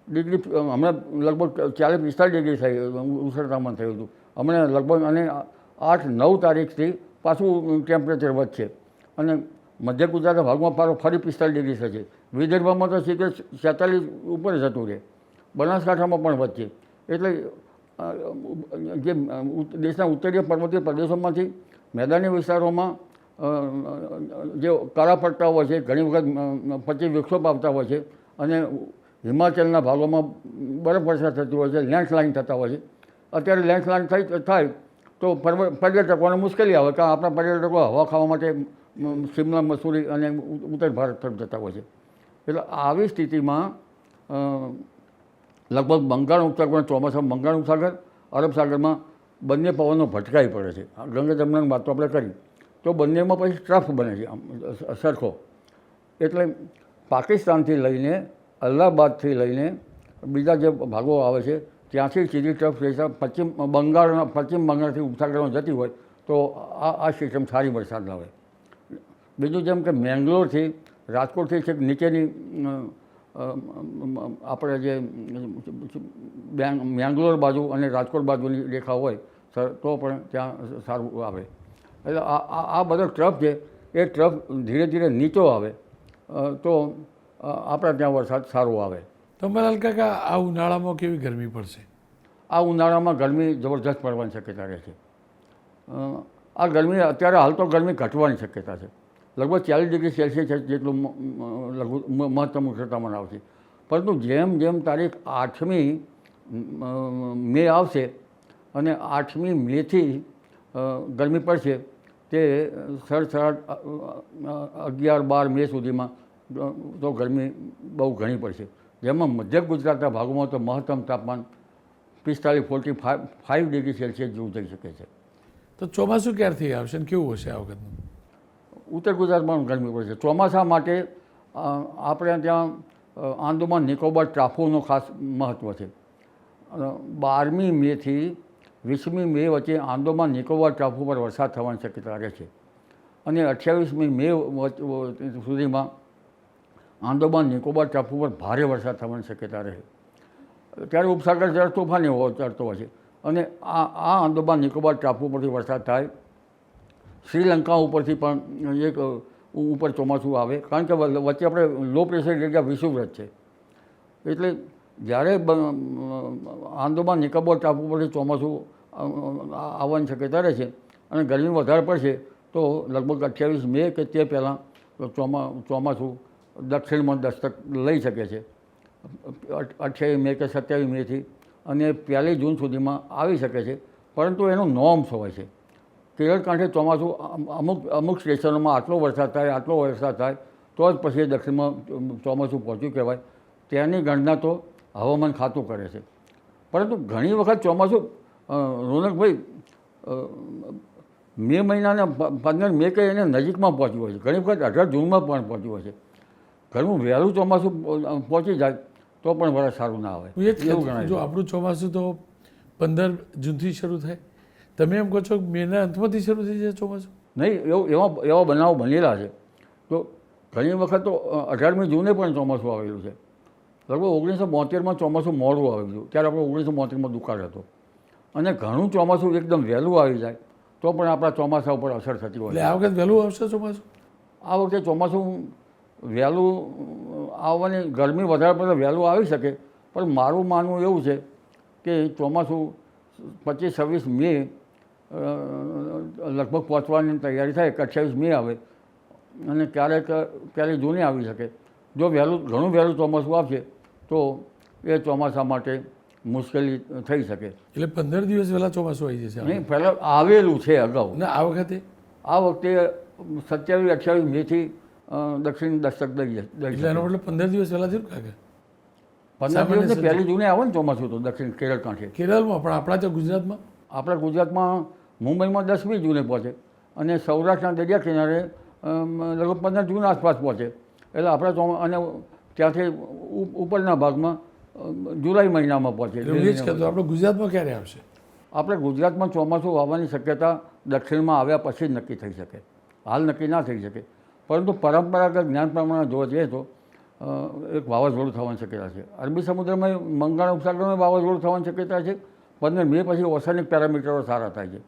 ડિગ્રી હમણાં લગભગ 40-45 ડિગ્રી થઈ ઉષ્ણતામાન થયું હતું હમણાં લગભગ. અને 8-9 તારીખથી પાછું ટેમ્પરેચર વધશે અને મધ્ય ગુજરાતના ભાગમાં ફરી 45 ડિગ્રી થશે. વિદર્ભમાં તો 46 ઉપર જતું રહે. બનાસકાંઠામાં પણ વધશે. એટલે જે દેશના ઉત્તરીય પર્વતીય પ્રદેશોમાંથી મેદાની વિસ્તારોમાં જે કાળા પડતા હોય છે, ઘણી વખત પછી વિક્ષોભ આવતા હોય છે અને હિમાચલના ભાગોમાં બરફ વર્ષા થતી હોય છે, લેન્ડસ્લાઇડ થતા હોય છે. અત્યારે લેન્ડસ્લાઇડ થાય તો પર્યટકોને મુશ્કેલી આવે, કારણ આપણા પર્યટકો હવા ખાવા માટે શિમલા, મસૂરી અને ઉત્તર ભારત તરફ જતા હોય છે. એટલે આવી સ્થિતિમાં લગભગ બંગાળ ઉપસાગર ચોમાસામાં બંગાળ ઉપસાગર, અરબ સાગરમાં બંને પવનો ભટકાઈ પડે છે. ગંગા જમનાની વાત તો આપણે કરી, તો બંનેમાં પછી ટ્રફ બને છે સરખો. એટલે પાકિસ્તાનથી લઈને અલ્હાબાદથી લઈને બીજા જે ભાગો આવે છે ત્યાંથી સીધી ટ્રફ પશ્ચિમ બંગાળથી ઉપસાગરમાં જતી હોય તો આ સિસ્ટમ સારી વરસાદ લાવે. બીજું જેમ કે મેંગ્લોરથી રાજકોટથી છેક નીચેની આપણે જે મેંગ્લોર બાજુ અને રાજકોટ બાજુની રેખા હોય તો પણ ત્યાં સારું આવે. એટલે આ બધો ટ્રફ છે એ ટ્રફ ધીરે ધીરે નીચો આવે તો આપણા ત્યાં વરસાદ સારો આવે. તો અંબાલાલ કાકા, આ ઉનાળામાં કેવી ગરમી પડશે? આ ઉનાળામાં ગરમી જબરજસ્ત પડવાની શક્યતા રહે છે. આ ગરમી અત્યારે હાલ તો ગરમી ઘટવાની શક્યતા છે. લગભગ 40 ડિગ્રી સેલ્સિયસ જેટલું મહત્તમ ઉષ્ણતામાન આવશે. પરંતુ જેમ જેમ તારીખ 8મી મે આવશે અને 8મી મેથી ગરમી પડશે તે 11-12 મે સુધીમાં તો ગરમી બહુ ઘણી પડશે. જેમાં મધ્ય ગુજરાતના ભાગોમાં તો મહત્તમ તાપમાન 45 ડિગ્રી સેલ્સિયસ જેવું થઈ શકે છે. તો ચોમાસું ક્યારથી આવશે ને કેવું હશે આ વખતનું? ઉત્તર ગુજરાતમાં ગરમી પડશે. ચોમાસા માટે આપણે ત્યાં આંદામાન નિકોબાર ટાપુનું ખાસ મહત્ત્વ છે. 12મી મેથી 20મી મે વચ્ચે આંદામાન નિકોબાર ટાપુ પર વરસાદ થવાની શક્યતા રહે છે અને 28મી મે સુધીમાં આંદામાન નિકોબાર ટાપુ પર ભારે વરસાદ થવાની શક્યતા રહે. ત્યારે ઉપસાગર જળ તોફાની ચડતો હોય છે અને આ આંદામાન નિકોબાર ટાપુ પરથી વરસાદ થાય. શ્રીલંકા ઉપરથી પણ એક ઉપર ચોમાસું આવે, કારણ કે વચ્ચે આપણે લો પ્રેશર એરિયા વિષુવવૃત્ત છે. એટલે જ્યારે આંદામાન નિકોબાર ટાપુ પરથી ચોમાસું આવવાની શક્યતા રહે છે અને ગરમી વધારે પડશે તો લગભગ 28 મે કે તે પહેલાં ચોમાસું દક્ષિણમાં દસ્તક લઈ શકે છે. 28 મે કે 27 મેથી અને 1 જૂન સુધીમાં આવી શકે છે. પરંતુ એનો નોર્મ્સ હોય છે. કેરળ કાંઠે ચોમાસું અમુક સ્ટેશનોમાં આટલો વરસાદ થાય તો જ પછી દક્ષિણમાં ચોમાસું પહોંચ્યું કહેવાય. તેની ગણના તો હવામાન ખાતું કરે છે. પરંતુ ઘણી વખત ચોમાસું રોનકભાઈ મે મહિનાના 15 મે કે એને નજીકમાં પહોંચ્યું હોય છે. ઘણી વખત 18 જૂનમાં પણ પહોંચ્યું હોય છે. ઘણું વહેલું ચોમાસું પહોંચી જાય તો પણ વરસ સારું ના આવે એવું ગણાય. જો આપણું ચોમાસું તો 15 જૂનથી શરૂ થાય, તમે એમ કહો છો કે મેના અંતમાંથી શરૂ થઈ જાય ચોમાસું? નહીં, એવા બનાવો બનેલા છે. તો ઘણી વખત તો 18મી જૂને પણ ચોમાસું આવેલું છે. લગભગ 1972માં ચોમાસું મોડું આવેલું, ત્યારે આપણે 1972માં દુકાળ હતો. અને ઘણું ચોમાસું એકદમ વહેલું આવી જાય તો પણ આપણા ચોમાસા ઉપર અસર થતી હોય. એટલે આ વખત વહેલું આવશે ચોમાસું? આ વખતે ચોમાસું વહેલું આવવાની ગરમી વધારે પડે વહેલું આવી શકે, પણ મારું માનવું એવું છે કે ચોમાસું 25-26 મે લગભગ પહોંચવાની તૈયારી થાય. 28 મે આવે અને ક્યારેક જૂને આવી શકે. જો ઘણું વહેલું ચોમાસું આવશે તો એ ચોમાસા માટે મુશ્કેલી થઈ શકે. એટલે 15 દિવસ પહેલાં ચોમાસું આવી જશે? નહીં, પહેલાં આવેલું છે અગાઉ. ના, આ વખતે 27-28 મેથી દક્ષિણ દસ્તક દઈ એટલે એનો મતલબ 15 દિવસ પહેલાં થયું કાકે? 15 દિવસને 1 જૂને આવે ને ચોમાસું તો દક્ષિણ કેરળ કાંઠે. કેરળમાં પણ આપણા ત્યાં ગુજરાતમાં? આપણા ગુજરાતમાં મુંબઈમાં 10મી જૂને પહોંચે અને સૌરાષ્ટ્રના દરિયા કિનારે લગભગ 15 જૂન આસપાસ પહોંચે. એટલે આપણા અને ત્યાંથી ઉપરના ભાગમાં જુલાઈ મહિનામાં પહોંચે. આપણે ગુજરાતમાં ક્યારે આવશે? આપણે ગુજરાતમાં ચોમાસું આવવાની શક્યતા દક્ષિણમાં આવ્યા પછી જ નક્કી થઈ શકે, હાલ નક્કી ના થઈ શકે. પરંતુ પરંપરાગત જ્ઞાન પ્રમાણે જોવા જઈએ તો એક વાવાઝોડું થવાની શક્યતા છે. અરબી સમુદ્રમાં બંગાળ ઉપસાગરમાં વાવાઝોડું થવાની શક્યતા છે. 15 મે પછી ઓશનિક પેરામીટરો સારા થાય છે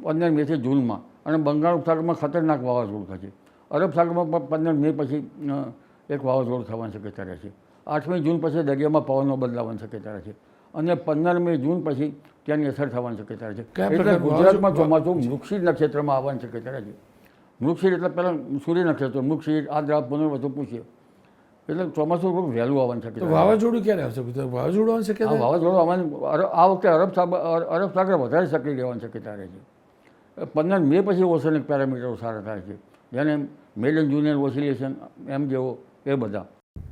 15 મેથી જૂનમાં, અને બંગાળ ઉપસાગરમાં ખતરનાક વાવાઝોડું થશે. અરબ સાગરમાં પણ 15 મે પછી એક વાવાઝોડું થવાની શક્યતા રહે છે. 8મી જૂન પછી દરિયામાં પવનો બદલાવાની શક્યતા રહે છે અને 15મી જૂન પછી ત્યાંની અસર થવાની શક્યતા રહે છે. એટલે ગુજરાતમાં ચોમાસું મૃગશીર નક્ષત્રમાં આવવાની શક્યતા રહે છે. મૃગશીર એટલે પહેલાં સૂર્ય નક્ષત્ર, મૃગશીર, આદ્રા, પુનર્વસુ પૂછીએ. એટલે ચોમાસું ખૂબ વહેલું આવવાની શક્યતા. વાવાઝોડું ક્યારે આવશે? વાવાઝોડું આવવાની શક્યતા? વાવાઝોડું આવવાની આ વખતે અરબ સાગર વધારે સક્રિય રહેવાની શક્યતા રહે છે. 15 મે પછી ઓશનિક પેરામીટરો સારા થાય છે, જેને મેડન જુનિયર ઓસિલેશન એમ જેવો એ બધા.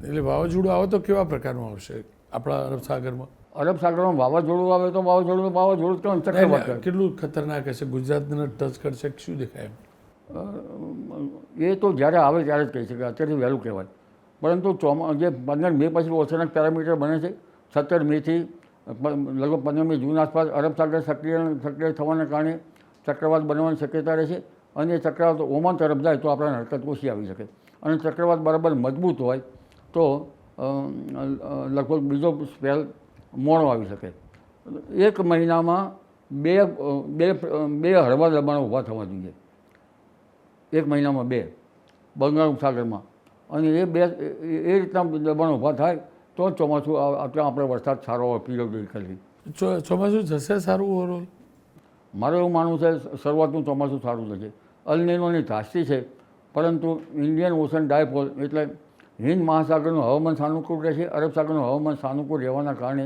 એટલે વાવાઝોડું આવે તો કેવા પ્રકારનું આવશે આપણા અરબ સાગરમાં? અરબ સાગરમાં વાવાઝોડું આવે તો વાવાઝોડું ચક્રવાત કેટલું ખતરનાક હશે? ગુજરાતને ટચ કરશે શું દેખાય? એ તો જ્યારે આવે ત્યારે જ કહી શકાય, અત્યારથી વહેલું કહેવાય. પરંતુ જે 15 મે પછી ઓશનિક પેરામીટર બને છે, 17 મેથી લગભગ 15મી જૂન આસપાસ અરબ સાગર સક્રિય થવાના કારણે ચક્રવાત બનવાની શક્યતા રહે છે. અને એ ચક્રવાત ઓમાન તરફ જાય તો આપણને હરકત ઓછી આવી શકે. અને ચક્રવાત બરાબર મજબૂત હોય તો લગભગ બીજો સ્પેલ મોડો આવી શકે. 1 મહિનામાં બે હળવા દબાણો ઊભા થવા જોઈએ. 1 મહિનામાં 2 બંગાળ ઉપસાગરમાં, અને એ રીતના દબાણો ઊભા થાય તો જ ચોમાસું આપણે વરસાદ સારો હોય પીરિયોડિકલી. ચોમાસું જશે સારું ઓવરઓલ? મારું એવું માનવું છે શરૂઆતનું ચોમાસું સારું થશે. અલ નીનોની ધાસ્તી છે, પરંતુ ઇન્ડિયન ઓશન ડાયપોલ એટલે હિન્દ મહાસાગરનું હવામાન સાનુકૂળ રહેશે. અરબ સાગરનું હવામાન સાનુકૂળ રહેવાના કારણે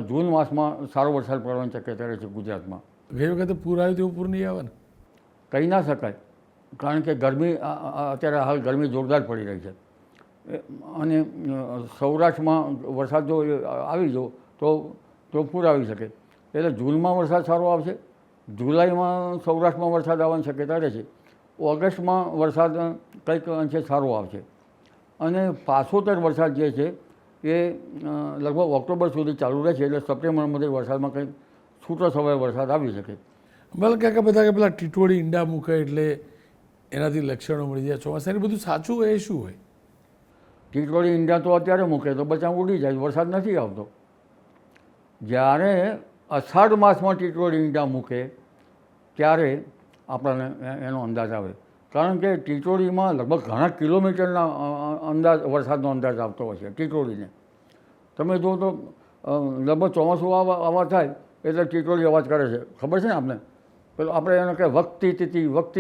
જૂન માસમાં સારો વરસાદ પડવાની શક્યતા રહે છે ગુજરાતમાં. ગઈ વખતે પૂર આવ્યું તેવું પૂર નહીં આવે ને? કહી ના શકાય. કારણ કે ગરમી અત્યારે હાલ ગરમી જોરદાર પડી રહી છે અને સૌરાષ્ટ્રમાં વરસાદ જો આવી જો તો પૂર આવી શકે. એટલે જૂનમાં વરસાદ સારો આવશે, જુલાઈમાં સૌરાષ્ટ્રમાં વરસાદ આવવાની શક્યતા રહે છે, ઓગસ્ટમાં વરસાદ કંઈક અંશે સારો આવશે અને પાછોતર વરસાદ જે છે એ લગભગ ઓક્ટોબર સુધી ચાલુ રહેશે. એટલે સપ્ટેમ્બરમાં વરસાદમાં કંઈક છૂટો સમયે વરસાદ આવી શકે. અંબાલાલ કાકા બધા કે પેલા ટીટોળી ઈંડા મૂકે એટલે એનાથી લક્ષણો મળી જાય ચોમાસાની, બધું સાચું હોય એ શું હોય? ટીટોળી ઈંડા તો અત્યારે મૂકે તો બચાવ ઉડી જાય, વરસાદ નથી આવતો. જ્યારે અષાઢ માસમાં ટીટોળી ઈંડા મૂકે ત્યારે આપણને એનો અંદાજ આવે, કારણ કે ટીટોળીમાં લગભગ ઘણા કિલોમીટરના અંદાજ વરસાદનો અંદાજ આવતો હોય છે ટીટોળીને. તમે જુઓ તો લગભગ ચોમાસું આવા થાય એટલે ટીટોળી અવાજ કરે છે, ખબર છે ને આપણે? પેલો આપણે એને કહે વક્તી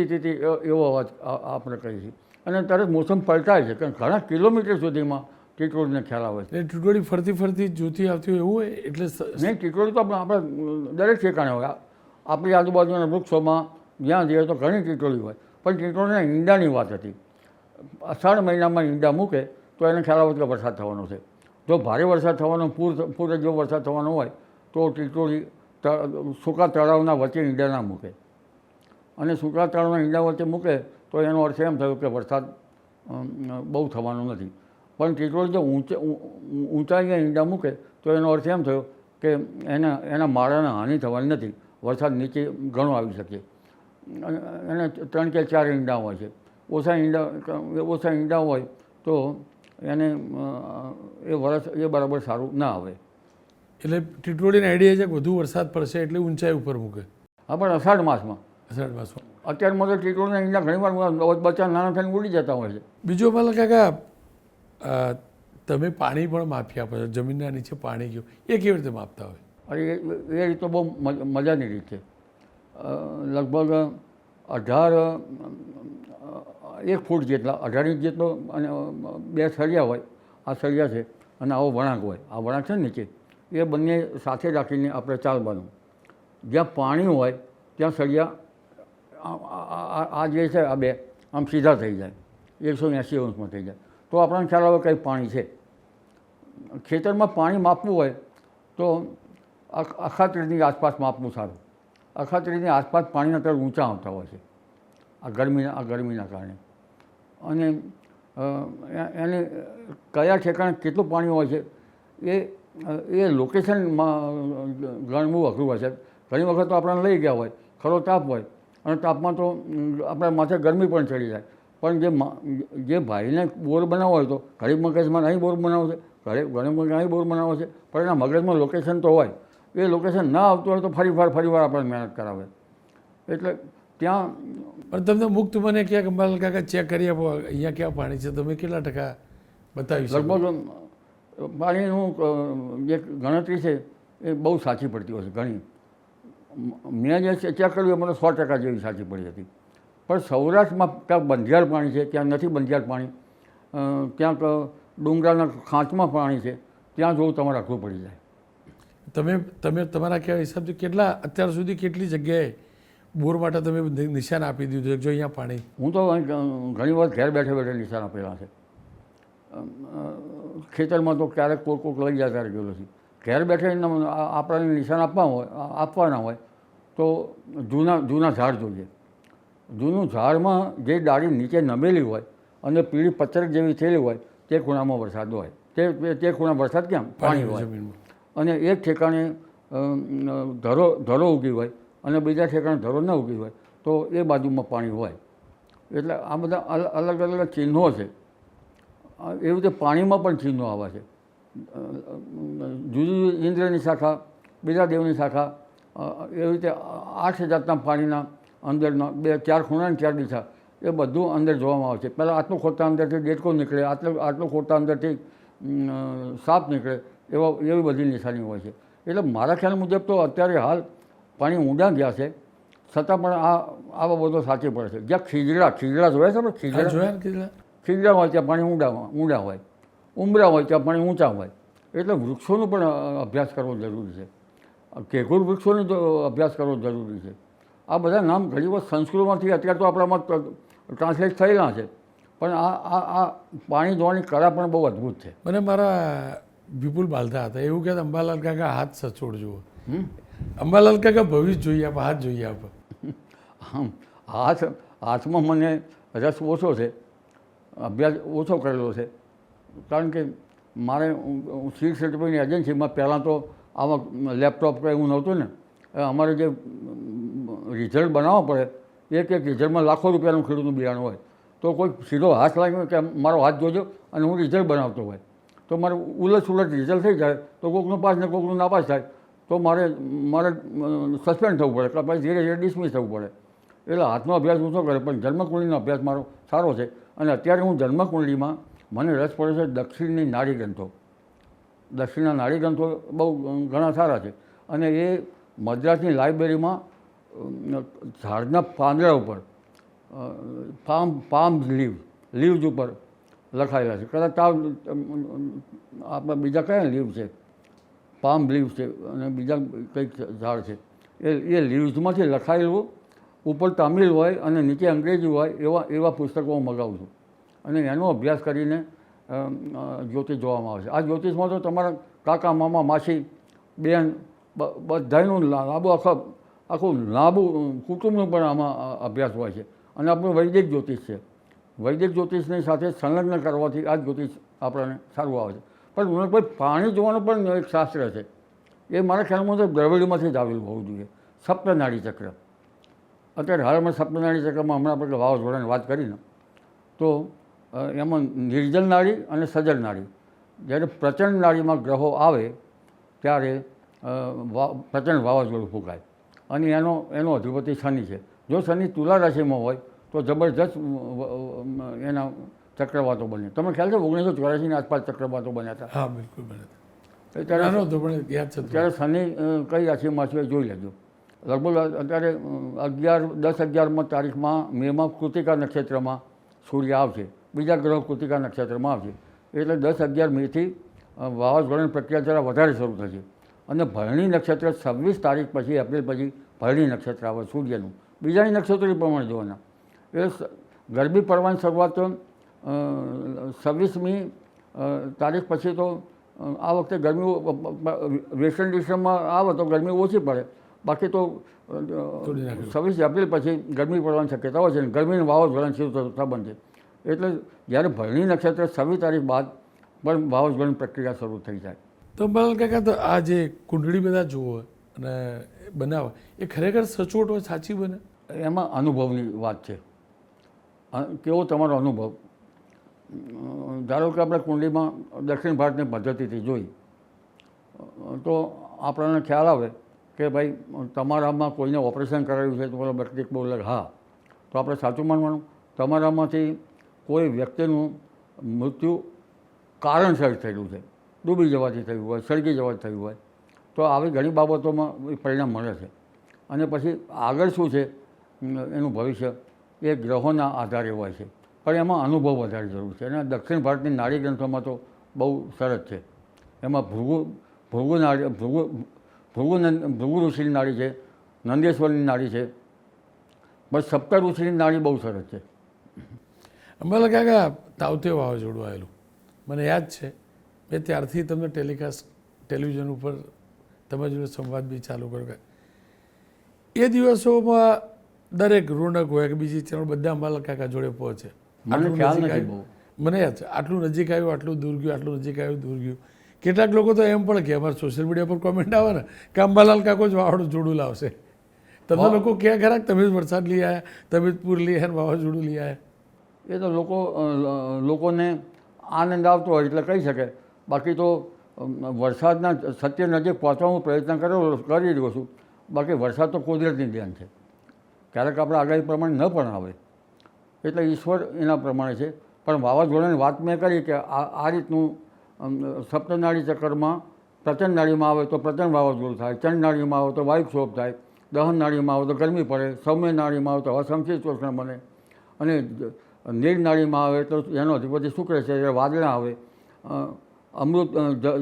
તિથિ એવો અવાજ આપણે કહીએ છીએ. અને તરત મોસમ પલટાય છે, કારણ ઘણા કિલોમીટર સુધીમાં ટીટોળીને ખ્યાલ આવે છે. એટલે ટીટોળી ફરતી ફરતી જોતી આવતી હોય એવું હોય? એટલે નહીં, ટીટોળી તો આપણે દરેક ઠેકાણે હોય. આપણી આજુબાજુના વૃક્ષોમાં જ્યાં જઈએ તો ઘણી ટીટોળી હોય, પણ ટીટોળીના ઈંડાની વાત હતી. અષાઢ મહિનામાં ઈંડા મૂકે તો એને ખ્યાલ આવે કે વરસાદ થવાનો છે. જો ભારે વરસાદ થવાનો, પૂર જેવો વરસાદ થવાનો હોય તો ટીટોળી સૂકા તળાવના વચ્ચે ઈંડા ના મૂકે. અને સૂકા તળાવના ઈંડા વચ્ચે મૂકે તો એનો અર્થ એમ થયો કે વરસાદ બહુ થવાનો નથી. પણ ટીટોળી જો ઊંચાઈએ ઈંડા મૂકે તો એનો અર્થ એમ થયો કે એના માળાને હાનિ થવાની નથી, વરસાદ નીચે ઘણો આવી શકે. એને 3 કે 4 ઈંડા હોય છે. ઓછા ઈંડા હોય તો એને એ બરાબર સારું ના આવે. એટલે ટીટોળીને આઈડિયા છે કે વધુ વરસાદ પડશે એટલે ઊંચાઈ ઉપર મૂકે. હા, પણ અષાઢ માસમાં અત્યારમાં તો ટીટોળીના ઈંડા ઘણીવાર બચ્ચા નાના થઈને ઉડી જતા હોય છે. બીજો અંબાલાલ કાકા, તમે પાણી પણ માપી આપો છો, જમીનના નીચે પાણી ગયું એ કેવી રીતે માપતા હોય? અરે એ રીત તો બહુ મજાની રીત છે. લગભગ 1 ફૂટ જેટલા 18 ઇંચ જેટલો અને 2 સળિયા હોય. આ સળિયા છે અને આવો વળાંક હોય. આ વળાંક છે ને નીચે, એ બંને સાથે રાખીને આપણે ચાલવાનું. જ્યાં પાણી હોય ત્યાં સળિયા આ જે છે આ બે આમ સીધા થઈ જાય, 180 અંશમાં થઈ જાય તો આપણને ખ્યાલ આવે કંઈ પાણી છે. ખેતરમાં પાણી માપવું હોય તો અખાત્રીજની આસપાસ માપવું સારું. અખાત્રીજની આસપાસ પાણીના તળ ઊંચા આવતા હોય છે આ ગરમીના કારણે. અને એને કયા ઠેકાણે કેટલું પાણી હોય છે એ લોકેશનમાં ગણવું અઘરું હોય છે. ઘણી વખત તો આપણને લઈ ગયા હોય, ખરો તાપ હોય અને તાપમાં તો આપણા માથે ગરમી પણ ચડી જાય. પણ જે ભાઈને બોર બનાવવો હોય તો ઘણી મગજમાં અહીં બોર બનાવો છે, ઘણી અહીં બોર બનાવો છે, પણ એના મગજમાં લોકેશન તો હોય. એ લોકેશન ના આવતું હોય તો ફરીવાર આપણે મહેનત કરાવે. એટલે ત્યાં પણ તમને મુક્ત મને ક્યાંક અંબાલાલ કાકા ચેક કરી આપો અહીંયા ક્યાં પાણી છે, તમે કેટલા ટકા બતાવી શકો? લગભગ પાણીનું જે ગણતરી છે એ બહુ સાચી પડતી હોય છે ઘણી. મેં જે ચેક કર્યું એ મને 100% જેવી સાચી પડી હતી. પણ સૌરાષ્ટ્રમાં ક્યાંક બંધિયાળ પાણી છે, ક્યાંક નથી બંધિયાળ પાણી, ક્યાંક ડુંગરાના ખાંચમાં પાણી છે, ત્યાં જોવું તમારે અઘરું પડી જાય. તમે તમારા કહેવા હિસાબથી અત્યાર સુધી કેટલી જગ્યાએ બોર માટે તમે નિશાન આપી દીધું જો અહીંયા પાણી? હું તો ઘણી વાર ઘેર બેઠે નિશાન આપેલા છે. ખેતરમાં તો ક્યારેક કોક લઈ જતા ગયેલો છે. ઘેર બેઠે આપણને નિશાન આપવાના હોય તો જૂના ઝાડ જોઈએ. જૂનું ઝાડમાં જે ડાળી નીચે નમેલી હોય અને પીળી પથ્થર જેવી થયેલી હોય તે ખૂણામાં વરસાદ હોય. તે ખૂણા વરસાદ કેમ? પાણી હોય. અને એક ઠેકાણે ધરો ઉગી હોય અને બીજા ઠેકાણે ધરો ન ઉગી હોય તો એ બાજુમાં પાણી હોય. એટલે આ બધા અલગ અલગ ચિહ્નો છે. એવી રીતે પાણીમાં પણ ચિહ્નો આવે છે. જુદી ઇન્દ્રની શાખા, બીજા દેવની શાખા, એવી રીતે 8 જાતના પાણીના અંદરના 4 ખૂણા અને 4 દિશા એ બધું અંદર જોવામાં આવે છે. પહેલાં આટલું ખોદતા અંદરથી દેડકો નીકળે, આટલું ખોદતા અંદરથી સાપ નીકળે, એવી બધી નિશાની હોય છે. એટલે મારા ખ્યાલ મુજબ તો અત્યારે હાલ પાણી ઊંડા ગયા છે છતાં પણ આ બાબતો સાચી પડે છે. જ્યાં ખીજડા જોયા છે, ખીજડા હોય ત્યાં પાણી ઊંડા હોય, ઉંબરા હોય ત્યાં પાણી ઊંચા હોય. એટલે વૃક્ષોનો પણ અભ્યાસ કરવો જરૂરી છે. કેકુર વૃક્ષોનો અભ્યાસ કરવો જરૂરી છે. આ બધા નામ ઘણી વાર સંસ્કૃતમાંથી અત્યારે તો આપણામાં ટ્રાન્સલેટ થયેલા છે. પણ આ પાણી જોવાની કળા પણ બહુ અદ્ભુત છે. મને મારા વિપુલ બાલતા હતા એવું કે અંબાલાલ કાકા હાથ સચોડ જુઓ. અંબાલાલ કાકા ભવિષ્ય જોઈએ આપ, હાથ જોઈએ આપ. આમ હાથમાં મને રસ ઓછો છે, અભ્યાસ ઓછો કરેલો છે. કારણ કે મારે સીડ સર્ટિફિકેટની એજન્સીમાં પહેલાં તો આમાં લેપટોપ કે એવું નહોતું ને. અમારે જે રિઝલ્ટ બનાવવા પડે એક રિઝલ્ટમાં લાખો રૂપિયાનું ખેડૂતનું બિયારણ હોય, તો કોઈ સીધો હાથ લાગ્યો કે મારો હાથ જોજો અને હું રિઝલ્ટ બનાવતો હોય તો મારે ઉલટ રિઝલ્ટ થઈ જાય તો કોઈકનું પાસ ને કોઈકનું નાપાસ થાય તો મારે સસ્પેન્ડ થવું પડે કે પછી ધીરે ધીરે ડિસમિસ થવું પડે. એટલે હાથનો અભ્યાસ ઓછો કરે, પણ જન્મકુંડળીનો અભ્યાસ મારો સારો છે. અને અત્યારે હું જન્મકુંડળીમાં મને રસ પડે છે દક્ષિણની નાડી ગ્રંથો. દક્ષિણના નાડી ગ્રંથો બહુ ઘણા સારા છે. અને એ મદ્રાસની લાઇબ્રેરીમાં ઝાડના પાંદડા ઉપર પામ લીવ્સ ઉપર લખાયેલા છે. કદાચ આપણે બીજા કયા લીવ છે, પામ લીવ્સ છે અને બીજા કંઈક ઝાડ છે, એ લીવ્સમાંથી લખાયેલું ઉપર તમિલ હોય અને નીચે અંગ્રેજી હોય એવા પુસ્તકો હું મગાવું છું. અને એનો અભ્યાસ કરીને જ્યોતિષ જોવામાં આવે છે. આ જ્યોતિષમાં તો તમારા કાકા મામા માસી બેન બધાનું આખું લાંબુ કુટુંબનું પણ આમાં અભ્યાસ હોય છે. અને આપણું વૈદિક જ્યોતિષ છે. વૈદિક જ્યોતિષની સાથે સંલગ્ન કરવાથી આ જ્યોતિષ આપણને સારું આવે છે. પણ કોઈ પાણી જોવાનું પણ એક શાસ્ત્ર છે. એ મારા ખ્યાલમાં તો દ્રવિડમાંથી જ આવેલું હોવું જોઈએ. સપ્તનાડી ચક્ર. અત્યારે હાલમાં સપ્તનાડી ચક્રમાં હમણાં આપણે વાવાઝોડાની વાત કરીને તો એમાં નિર્જલ નાડી અને સજલ નાડી. જ્યારે પ્રચંડ નાડીમાં ગ્રહો આવે ત્યારે પ્રચંડ વાવાઝોડું ફૂંકાય. અને એનો અધિપતિ શનિ છે. જો શનિ તુલા રાશિમાં હોય તો જબરજસ્ત એના ચક્રવાતો બને. તમને ખ્યાલ છે 1984ની આસપાસ ચક્રવાતો બન્યા હતા? હા, બિલકુલ બન્યા હતા. ત્યારે શનિ કઈ રાશિમાં છે જોઈ લેજો. લગભગ અત્યારે 10-11 તારીખમાં મેમાં કૃતિકા નક્ષત્રમાં સૂર્ય આવશે, બીજા ગ્રહ કૃતિકા નક્ષત્રમાં આવશે. એટલે 10-11 મેથી વાવાઝોડાની પ્રક્રિયા જરા વધારે શરૂ થશે. અને ભરણી નક્ષત્ર 26 તારીખ પછી એપ્રિલ પછી ભરણી નક્ષત્ર આવે સૂર્યનું. બીજાની નક્ષત્રો પ્રમાણે જોવાના. એટલે ગરમી પડવાની શરૂઆત તો 26મી તારીખ પછી તો આ વખતે ગરમી વેસ્ટર્ન ડિસ્ટર્બમાં આવે તો ગરમી ઓછી પડે. બાકી તો 26 એપ્રિલ પછી ગરમી પડવાની શક્યતા હોય છે. અને ગરમીનું વાવાઝોડાનું શરૂ થતા બનશે. એટલે જ્યારે ભરણી નક્ષત્ર 26 તારીખ બાદ પણ વાવાઝોડાની પ્રક્રિયા શરૂ થઈ જાય. તો અંબાલાલ કાકા, તો આ જે કુંડળી બધા જુઓ અને બનાવે એ ખરેખર સચોટ હોય, સાચી બને? એમાં અનુભવની વાત છે. કેવો તમારો અનુભવ? ધારો કે આપણે કુંડળીમાં દક્ષિણ ભારતની પદ્ધતિથી જોઈ તો આપણને ખ્યાલ આવે કે ભાઈ તમારામાં કોઈને ઓપરેશન કરાવ્યું છે તો પેલો વ્યક્તિ બોલે હા, તો આપણે સાચું માનવાનું. તમારામાંથી કોઈ વ્યક્તિનું મૃત્યુ કારણસર થયેલું છે, ડૂબી જવાથી થયું હોય, સળગી જવાથી થયું હોય, તો આવી ઘણી બાબતોમાં પરિણામ મળે છે. અને પછી આગળ શું છે એનું ભવિષ્ય એ ગ્રહોના આધારે હોય છે. પણ એમાં અનુભવ વધારે જરૂર છે. અને દક્ષિણ ભારતની નાડી ગ્રંથોમાં તો બહુ સરસ છે. એમાં ભૃગુ ઋષિની નાડી છે, નંદેશ્વરની નાડી છે, બસ સપ્ત ઋષિની નાડી બહુ સરસ છે. અંબાલાલ કાકા, તાવતે વાવાઝોડું આવેલું મને યાદ છે. મેં ત્યારથી તમને ટેલિવિઝન ઉપર તમારી જોડે સંવાદ બી ચાલુ કર્યો. એ દિવસોમાં દરેક રોનક હોય કે બીજી ચેનલ બધા અંબાલાલ કાકા જોડે પહોંચે. મને યાદ છે આટલું નજીક આવ્યું, આટલું દૂર ગયું, આટલું નજીક આવ્યું, દૂર ગયું. કેટલાક લોકો તો એમ પણ કે અમારે સોશિયલ મીડિયા પર કોમેન્ટ આવે ને કે અંબાલાલ કાકો જ વાવાઝોડું જોડું લાવશે. તમે લોકો ક્યાં ખરા તમે જ વરસાદ લઈ આવ્યા, તમે જ પૂર લઈ આવ્યા, વાવાઝોડું લઈ આવ્યા? એ તો લોકોને આનંદ આવતો હોય એટલે કહી શકે. બાકી તો વરસાદના સત્ય નજીક પહોંચવાનો પ્રયત્ન કરી રહ્યો છું. બાકી વરસાદ તો કુદરતની દેન છે. ક્યારેક આપણે આગાહી પ્રમાણે ન પણ આવે એટલે ઈશ્વર એના પ્રમાણે છે. પણ વાવાઝોડાની વાત મેં કરી કે આ રીતનું સપ્તનાડી ચક્રમાં પ્રચંડ નાડીમાં આવે તો પ્રચંડ વાવાઝોડું થાય, ચંડ નાડીમાં આવે તો વાયુક્ષોભ થાય, દહન નાડીમાં આવે તો ગરમી પડે, સૌમ્ય નાડીમાં આવે તો અસમશીતોષ્ણ બને, અને નીર નાડીમાં આવે તો એનો અધિપતિ શુક્ર છે ત્યારે વાદળા આવે, અમૃત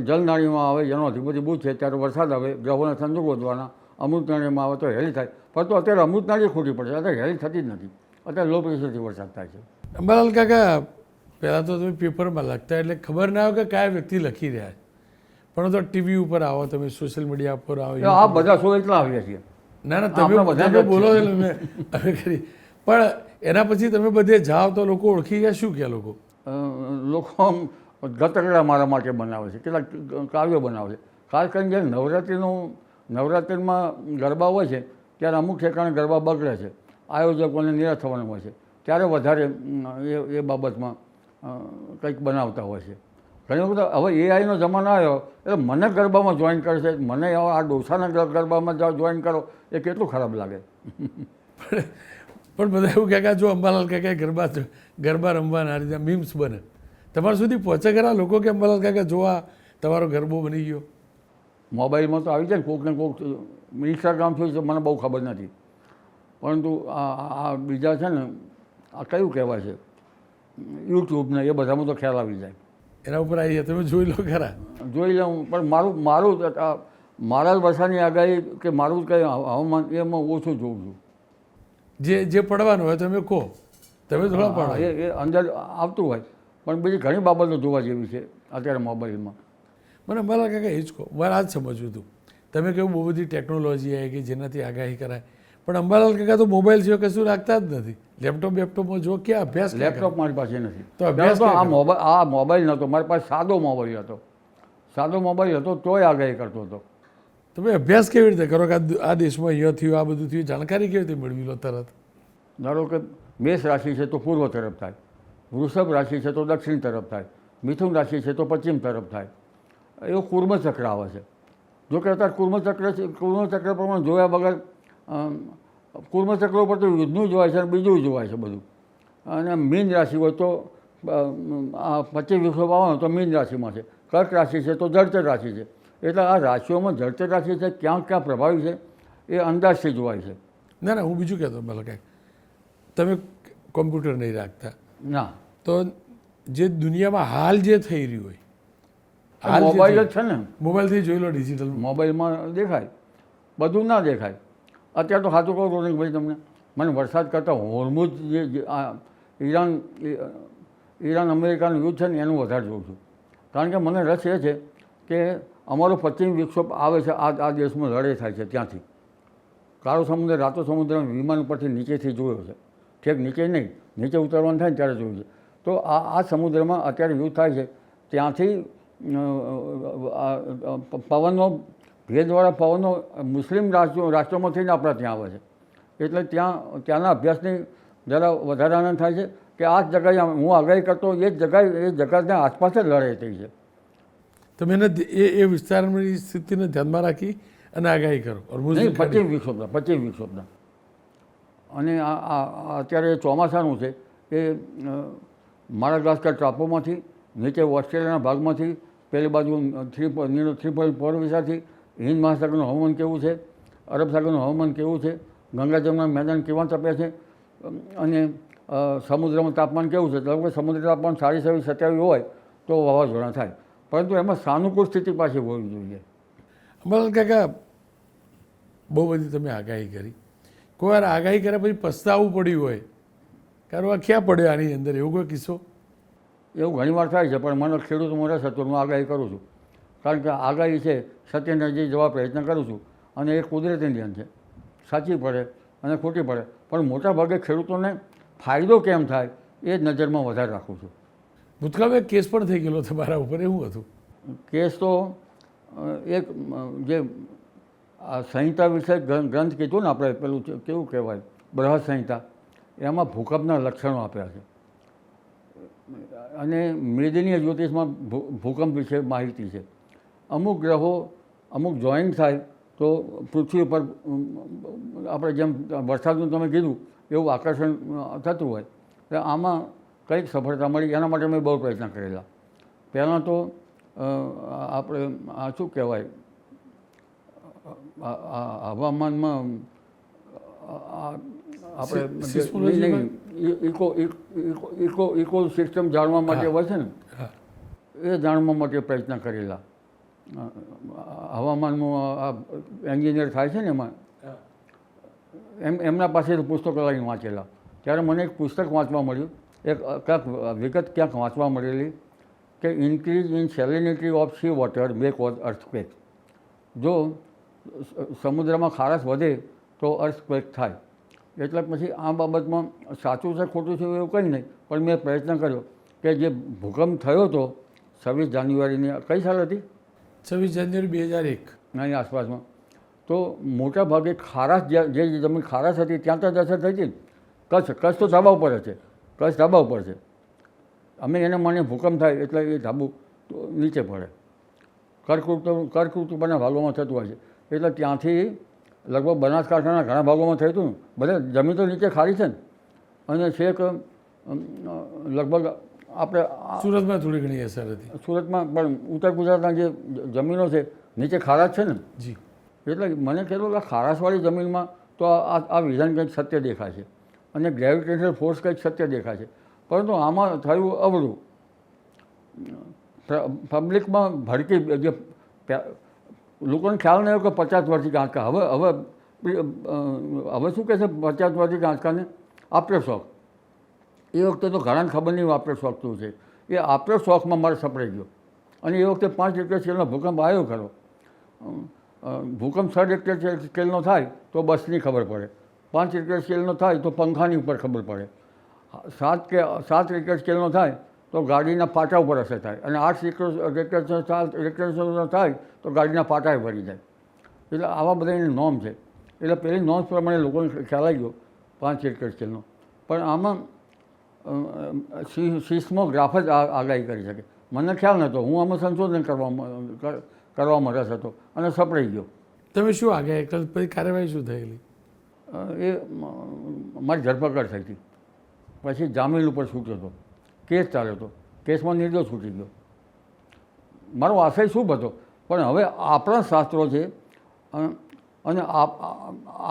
જલ નાડીમાં આવે જેનો અધિપતિ બુધ છે ત્યારે વરસાદ આવે, ગ્રહોના સંજોગ વધવાના, અમૃત નાડીમાં આવે તો હેલી થાય. પરંતુ અત્યારે અમૃત નાડી ખોટી પડે છે, અત્યારે હેલી થતી જ નથી. અત્યારે લો પ્રેશરથી વરસાદ થાય છે. અંબાલાલ કાકા, પહેલાં તો તમે પેપરમાં લખતા એટલે ખબર ના આવે કે કયા વ્યક્તિ લખી રહ્યા છે, પણ તો ટીવી ઉપર આવો, તમે સોશિયલ મીડિયા પર આવો. તો આ બધા શો એટલા આવ્યા છીએ. ના ના, તમે બધા બોલો છો એટલે અમે કરી, પણ એના પછી તમે બધે જાઓ તો લોકો ઓળખી ગયા, શું કે લોકો? લોકો ગતકડા મારા માટે બનાવે છે, કેટલાક કાવ્યો બનાવે છે. ખાસ કરીને જ્યારે નવરાત્રિમાં ગરબા હોય છે ત્યારે અમુક ઠેકાણે ગરબા બગડે છે, આયોજકોને નિરાશ થવાનું હોય છે, ત્યારે વધારે એ બાબતમાં કંઈક બનાવતા હોય છે. ઘણી વખત હવે એઆઈનો જમાનો આવ્યો એટલે મને ગરબામાં જોઈન કરે છે, મને આ ડોસાના ગરબામાં જોઈન કરો, એ કેટલું ખરાબ લાગે. પણ બધા એવું કહે કે જો અંબાલાલ કાકા ગરબા રમવાના રીતે મીમ્સ બને, તમારા સુધી પહોંચે ખરા લોકો કે અંબાલાલ કાકા જોવા તમારો ગરબો બની ગયો? મોબાઈલમાં તો આવી જાય ને, કોકને કોક ઇન્સ્ટાગ્રામ થયું છે, મને બહુ ખબર નથી, પરંતુ આ બીજા છે ને, આ કયું કહેવાય છે, યુટ્યુબને એ બધામાં તો ખ્યાલ આવી જાય. એના ઉપર આવી જાય, તમે જોઈ લો ખરા? જોઈ લઉં, પણ મારા વર્ષાની આગાહી કે મારું કંઈ હવામાન એમાં ઓછું જોઉં છું. જે પડવાનું હોય તમે કહો, તમે થોડા પડો, એ અંદર આવતું હોય, પણ બીજી ઘણી બાબતો જોવા જેવી છે અત્યારે મોબાઈલમાં. મને અંબાલાલ કાકા એ જ કહો, મારે આ જ સમજવું હતું. તમે કહ્યું બહુ બધી ટેકનોલોજી આવી કે જેનાથી આગાહી કરાય, પણ અંબાલાલ કાકા તો મોબાઈલ સિવાય કશું રાખતા જ નથી. લેપટોપમાં જો ક્યાં અભ્યાસ? લેપટોપ મારી પાસે નથી. તો અભ્યાસ તો આ મોબાઈલ નહોતો મારી પાસે, સાદો મોબાઈલ હતો. સાદો મોબાઈલ હતો તોય આગાહી કરતો હતો. તમે અભ્યાસ કેવી રીતે કરો કે આ દેશમાં અહીંયા થયું, આ બધું થયું, જાણકારી કેવી રીતે મેળવી લો તરત? ધારો કે મેષ રાશિ છે તો પૂર્વ તરફ થાય, વૃષભ રાશિ છે તો દક્ષિણ તરફ થાય, મિથુન રાશિ છે તો પશ્ચિમ તરફ થાય. એવું કુર્મચક્ર આવે છે. જો કે અત્યારે કુર્મચક્ર પ્રમાણે જોયા વગર કુર્મચક્ર ઉપર તો યુદ્ધનું જોવાય છે અને બીજું જોવાય છે બધું. અને મીન રાશિ હોય તો આ 25 વિશ્વ આવવાનો તો મીન રાશિમાં છે, કર્ક રાશિ છે તો જળચર રાશિ છે. એટલે આ રાશિઓમાં જળચર રાશિ છે ક્યાં પ્રભાવી છે એ અંદાજથી જોવાય છે. ના ના, હું બીજું કહેતો ભલે કાંઈક, તમે કોમ્પ્યુટર નહીં રાખતા ના, તો જે દુનિયામાં હાલ જે થઈ રહ્યું હોય, મોબાઈલ જ છે ને, મોબાઈલથી જોઈ લો, ડિજિટલ મોબાઈલમાં દેખાય, બધું ના દેખાય. અત્યારે તો સાચું કહું રોનિક ભાઈ તમને, મને વરસાદ કરતાં હોર્મુઝ જે ઈરાન અમેરિકાનું યુદ્ધ છે ને એનું વધારે જોઉં છું. કારણ કે મને રસ એ છે કે અમારો પશ્ચિમ વિક્ષોભ આવે છે, આ દેશમાં લડાઈ થાય છે ત્યાંથી. કાળો સમુદ્ર, રાતો સમુદ્ર વિમાન ઉપરથી નીચેથી જોયો છે, ઠેક નીચે નહીં, નીચે ઉતરવાનું થાય ને ત્યારે જોયું છે. તો આ સમુદ્રમાં અત્યારે યુદ્ધ થાય છે, ત્યાંથી પવનનો ભેજવાળા પવનો મુસ્લિમ રાષ્ટ્રોમાં થઈને આપણા ત્યાં આવે છે. એટલે ત્યાંના અભ્યાસની જરા વધારે આનંદ થાય છે કે આ જ જગ્યાએ હું આગાહી કરતો એ જગ્યાની આસપાસ જ લડાઈ થઈ છે. તમે એને એ વિસ્તારની સ્થિતિને ધ્યાનમાં રાખી અને આગાહી કરો. પશ્ચિમ વિક્ષોભના. અને આ અત્યારે ચોમાસાનું છે એ માડાગાસ્કર ટાપુમાંથી નીચે ઓસ્ટ્રેલિયાના ભાગમાંથી પેલી બાજુ 3.4 વિસ્તારથી હિન્દ મહાસાગરનું હવામાન કેવું છે, અરબ સાગરનું હવામાન કેવું છે, ગંગા જમના મેદાન કેવા તપે છે, અને સમુદ્રમાં તાપમાન કેવું છે. એટલે સમુદ્ર તાપમાન 27-27 હોય તો વાવાઝોડા થાય, પરંતુ એમાં સાનુકૂળ સ્થિતિ પાછી હોવી જોઈએ. અંબાલાલ કાકા, બહુ બધી તમે આગાહી કરી, કોઈ વાર આગાહી કર્યા પછી પસ્તાવું પડ્યું હોય, કારણ આ ક્યાં પડ્યો આની અંદર, એવો કોઈ કિસ્સો? એવું ઘણીવાર થાય છે, પણ મને ખેડૂતોમાં રસ હતો, હું આગાહી કરું છું. કારણ કે આગાહી છે સત્યને જે જવા પ્રયત્ન કરું છું, અને એ કુદરતી નિયમ છે, સાચી પડે અને ખોટી પડે, પણ મોટાભાગે ખેડૂતોને ફાયદો કેમ થાય એ જ નજરમાં વધારે રાખું છું. ભૂતકાળમાં એક કેસ પણ થઈ ગયેલો તમારા ઉપર, એવું હતું? કેસ તો એક જે આ સંહિતા વિશે ગ્રંથ કીધું ને આપણે, પેલું કેવું કહેવાય, બૃહદ સંહિતા, એમાં ભૂકંપના લક્ષણો આપ્યા છે. અને મેદનીય જ્યોતિષમાં ભૂકંપ વિશે માહિતી છે. અમુક ગ્રહો અમુક જોઈન થાય તો પૃથ્વી ઉપર આપણે જેમ વરસાદનું તમે કીધું એવું આકર્ષણ થતું હોય. એટલે આમાં કંઈક સફળતા મળી, એના માટે મેં બહુ પ્રયત્ન કરેલા. પહેલાં તો આપણે આ શું કહેવાય, હવામાનમાં આપણે ઇકો સિસ્ટમ જાણવા માટે હોય છે ને, એ જાણવા માટે પ્રયત્ન કરેલા. હવામાનનું આ એન્જિનિયર થાય છે ને એમાં, એમના પાસેથી પુસ્તકો લઈને વાંચેલા. ત્યારે મને એક પુસ્તક વાંચવા મળ્યું, એક ક્યાંક વિગત ક્યાંક વાંચવા મળેલી કે increase in salinity of sea water may cause earthquake. જો સમુદ્રમાં ખારાશ વધે તો અર્થક્વેક થાય. એટલે પછી આ બાબતમાં સાચું છે ખોટું છે એવું કંઈ નહીં, પણ મેં પ્રયત્ન કર્યો કે જે ભૂકંપ થયો હતો 26 જાન્યુઆરીની કઈ સાલ હતી, 26 જાન્યુઆરી 2001 નાની આસપાસમાં, તો મોટા ભાગે ખારાશ જે જમીન ખારાશ હતી ત્યાં તો જ અસર થઈ હતી. કચ્છ તો ધાબા ઉપર છે, કચ્છ ધાબા ઉપર છે. અમે એને મને ભૂકંપ થાય એટલે એ ધાબુ નીચે પડે, કર્કવૃત્તિના ભાગોમાં થતું હોય છે. એટલે ત્યાંથી લગભગ બનાસકાંઠાના ઘણા ભાગોમાં થયું હતું. બધા જમીન તો નીચે ખારી છે ને, અને છેક લગભગ આપણે સુરતમાં થોડી ઘણી અસર હતી. સુરતમાં પણ ઉત્તર ગુજરાતના જે જમીનો છે નીચે ખારાશ છે ને, જી. એટલે મને કહેલું કે ખારાશવાળી જમીનમાં તો આ વિધાન કંઈક સત્ય દેખાય છે અને ગ્રેવિટેશનલ ફોર્સ કંઈક સત્ય દેખાય છે. પરંતુ આમાં થયું અવળું, પબ્લિકમાં ભડકી જે લોકોને ખ્યાલ નહીં આવ્યો કે 50 વર્ષથી આંચકા. હવે શું કહે છે 50 વર્ષથી આંચકાને આફ્ટર શોક. એ વખતે તો ઘણાને ખબર નહીં આફ્ટર શોક શું છે. એ આફ્ટર શોકમાં મારે સપડાઈ ગયો. અને એ વખતે 5 રિક્ટર સ્કેલનો ભૂકંપ આવ્યો ખરો. ભૂકંપ 6 રિક્ટર સ્કેલનો થાય તો બસની ખબર પડે, 5 રિક્ટર સ્કેલનો થાય તો પંખાની ઉપર ખબર પડે, 7 રિક્ટર સ્કેલનો થાય તો ગાડીના પાટા ઉપર અસર થાય, અને 8 રિક્ટર થાય તો ગાડીના પાટા ભરી જાય. એટલે આવા બધા એની નોર્મ છે. એટલે પેલી નોર્મ્સ પ્રમાણે લોકોને ખ્યાલ આવી ગયો 5 રિક્ટર સ્કેલનો. પણ આમાં સિસ્મોગ્રાફ જ આગાહી કરી શકે. મને ખ્યાલ નહોતો, હું આમાં સંશોધન કરવામાં રસ હતો અને સપડાઈ ગયો. તમે શું આગાહી પછી કાર્યવાહી શું થયેલી? એ મારી ધરપકડ થઈ હતી. પછી જામીન ઉપર છૂટ્યો હતો, કેસ ચાલ્યો હતો, કેસમાં નિર્દોષ છૂટી ગયો. મારો આશય શુભ હતો, પણ હવે આપણા શાસ્ત્રો છે અને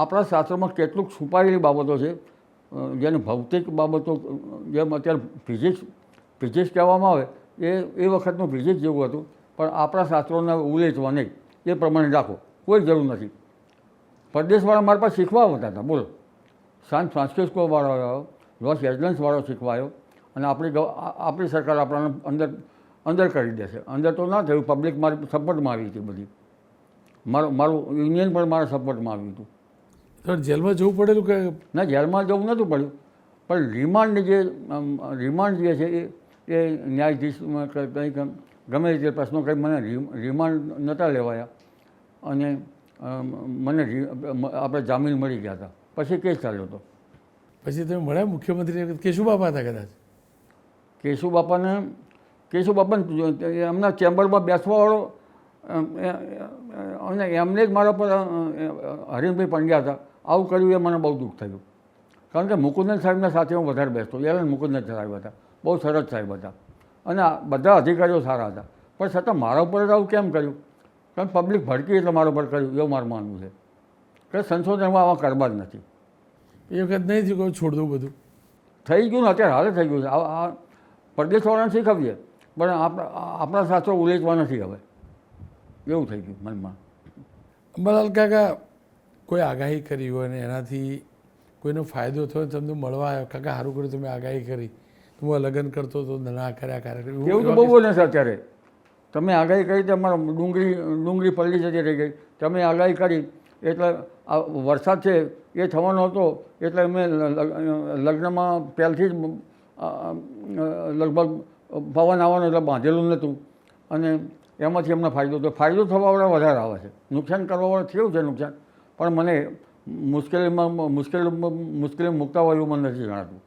આપણા શાસ્ત્રોમાં કેટલુંક છુપાયેલી બાબતો છે, જેને ભૌતિક બાબતો, જેમ અત્યારે ફિઝિક્સ કહેવામાં આવે એ વખતનું ફિઝિક્સ જેવું હતું, પણ આપણા શાસ્ત્રોને ઉલ્લેખવા નહીં એ પ્રમાણે રાખો, કોઈ જરૂર નથી. પરદેશવાળા મારા પાસે શીખવા આવતા હતા, બોલો. સાન ફ્રાન્સિસ્કોવાળો આવ્યો, લોસ એન્જલસવાળો શીખવાયો, અને આપણી સરકાર આપણને અંદર કરી દેશે. અંદર તો ના થયું, પબ્લિક મારી સપોર્ટમાં આવી હતી બધી. મારું યુનિયન પણ મારા સપોર્ટમાં આવ્યું હતું. તો જેલમાં જવું પડેલું કે ના, જેલમાં જવું નહોતું પડ્યું, પણ રિમાન્ડ જે છે એ ન્યાયાધીશ કંઈક ગમે રીતે પ્રશ્નો કંઈ મને રિમાન્ડ નહોતા લેવાયા, અને મને આપણે જામીન મળી ગયા હતા. પછી કેસ ચાલ્યો હતો. પછી તમે મળ્યા મુખ્યમંત્રી કેશુબાપા હતા કદાચ? કેશુબાપાને એમના ચેમ્બરમાં બેસવાવાળો અને એમને જ મારા પર હરીનભાઈ પંડ્યા હતા. આવું કર્યું એ મને બહુ દુઃખ થયું, કારણ કે મુકુંદન સાહેબના સાથે હું વધારે બેસતો. એલ મુકુંદન સાહેબ હતા, બહુ સરસ સાહેબ હતા, અને બધા અધિકારીઓ સારા હતા. પણ છતાં મારા ઉપર જ આવું કેમ કર્યું? કારણ પબ્લિક ભડકી એટલે મારા ઉપર કર્યું એવું મારું માનવું છે કે સંશોધનમાં આવા કરવા જ નથી. એ વખત નહીં થયું કે છોડ દઉં બધું? થઈ ગયું ને, અત્યારે હાલે થઈ ગયું છે. આ પરદેશવાળાને શીખવીએ, પણ આપણા શાસ્ત્રો ઉલ્લેખવા નથી હવે, એવું થઈ ગયું મનમાં. અંબાલાલ કાકા, કોઈ આગાહી કરી હોય ને એનાથી કોઈનો ફાયદો થયો, તમને મળવા આવ્યો, કાકા સારું કર્યું તમે આગાહી કરી, હું લગ્ન કરતો હતો ના કર્યા કાર્યક્રમ, એવું તો બહુ બોલે છે અત્યારે. તમે આગાહી કરી તો અમારા ડુંગળી પલ્લી જતી રહી ગઈ. તમે આગાહી કરી એટલે આ વરસાદ છે એ થવાનો હતો, એટલે અમે લગ્નમાં પહેલથી જ લગભગ પવન આવવાનો એટલે બાંધેલું નહોતું, અને એમાંથી અમને ફાયદો થયો. ફાયદો થવાવાળા વધારે આવે છે, નુકસાન કરવાવાળા થયું છે નુકસાન, પણ મને મુશ્કેલી મૂકતા હોય એવું મને નથી જણાતું.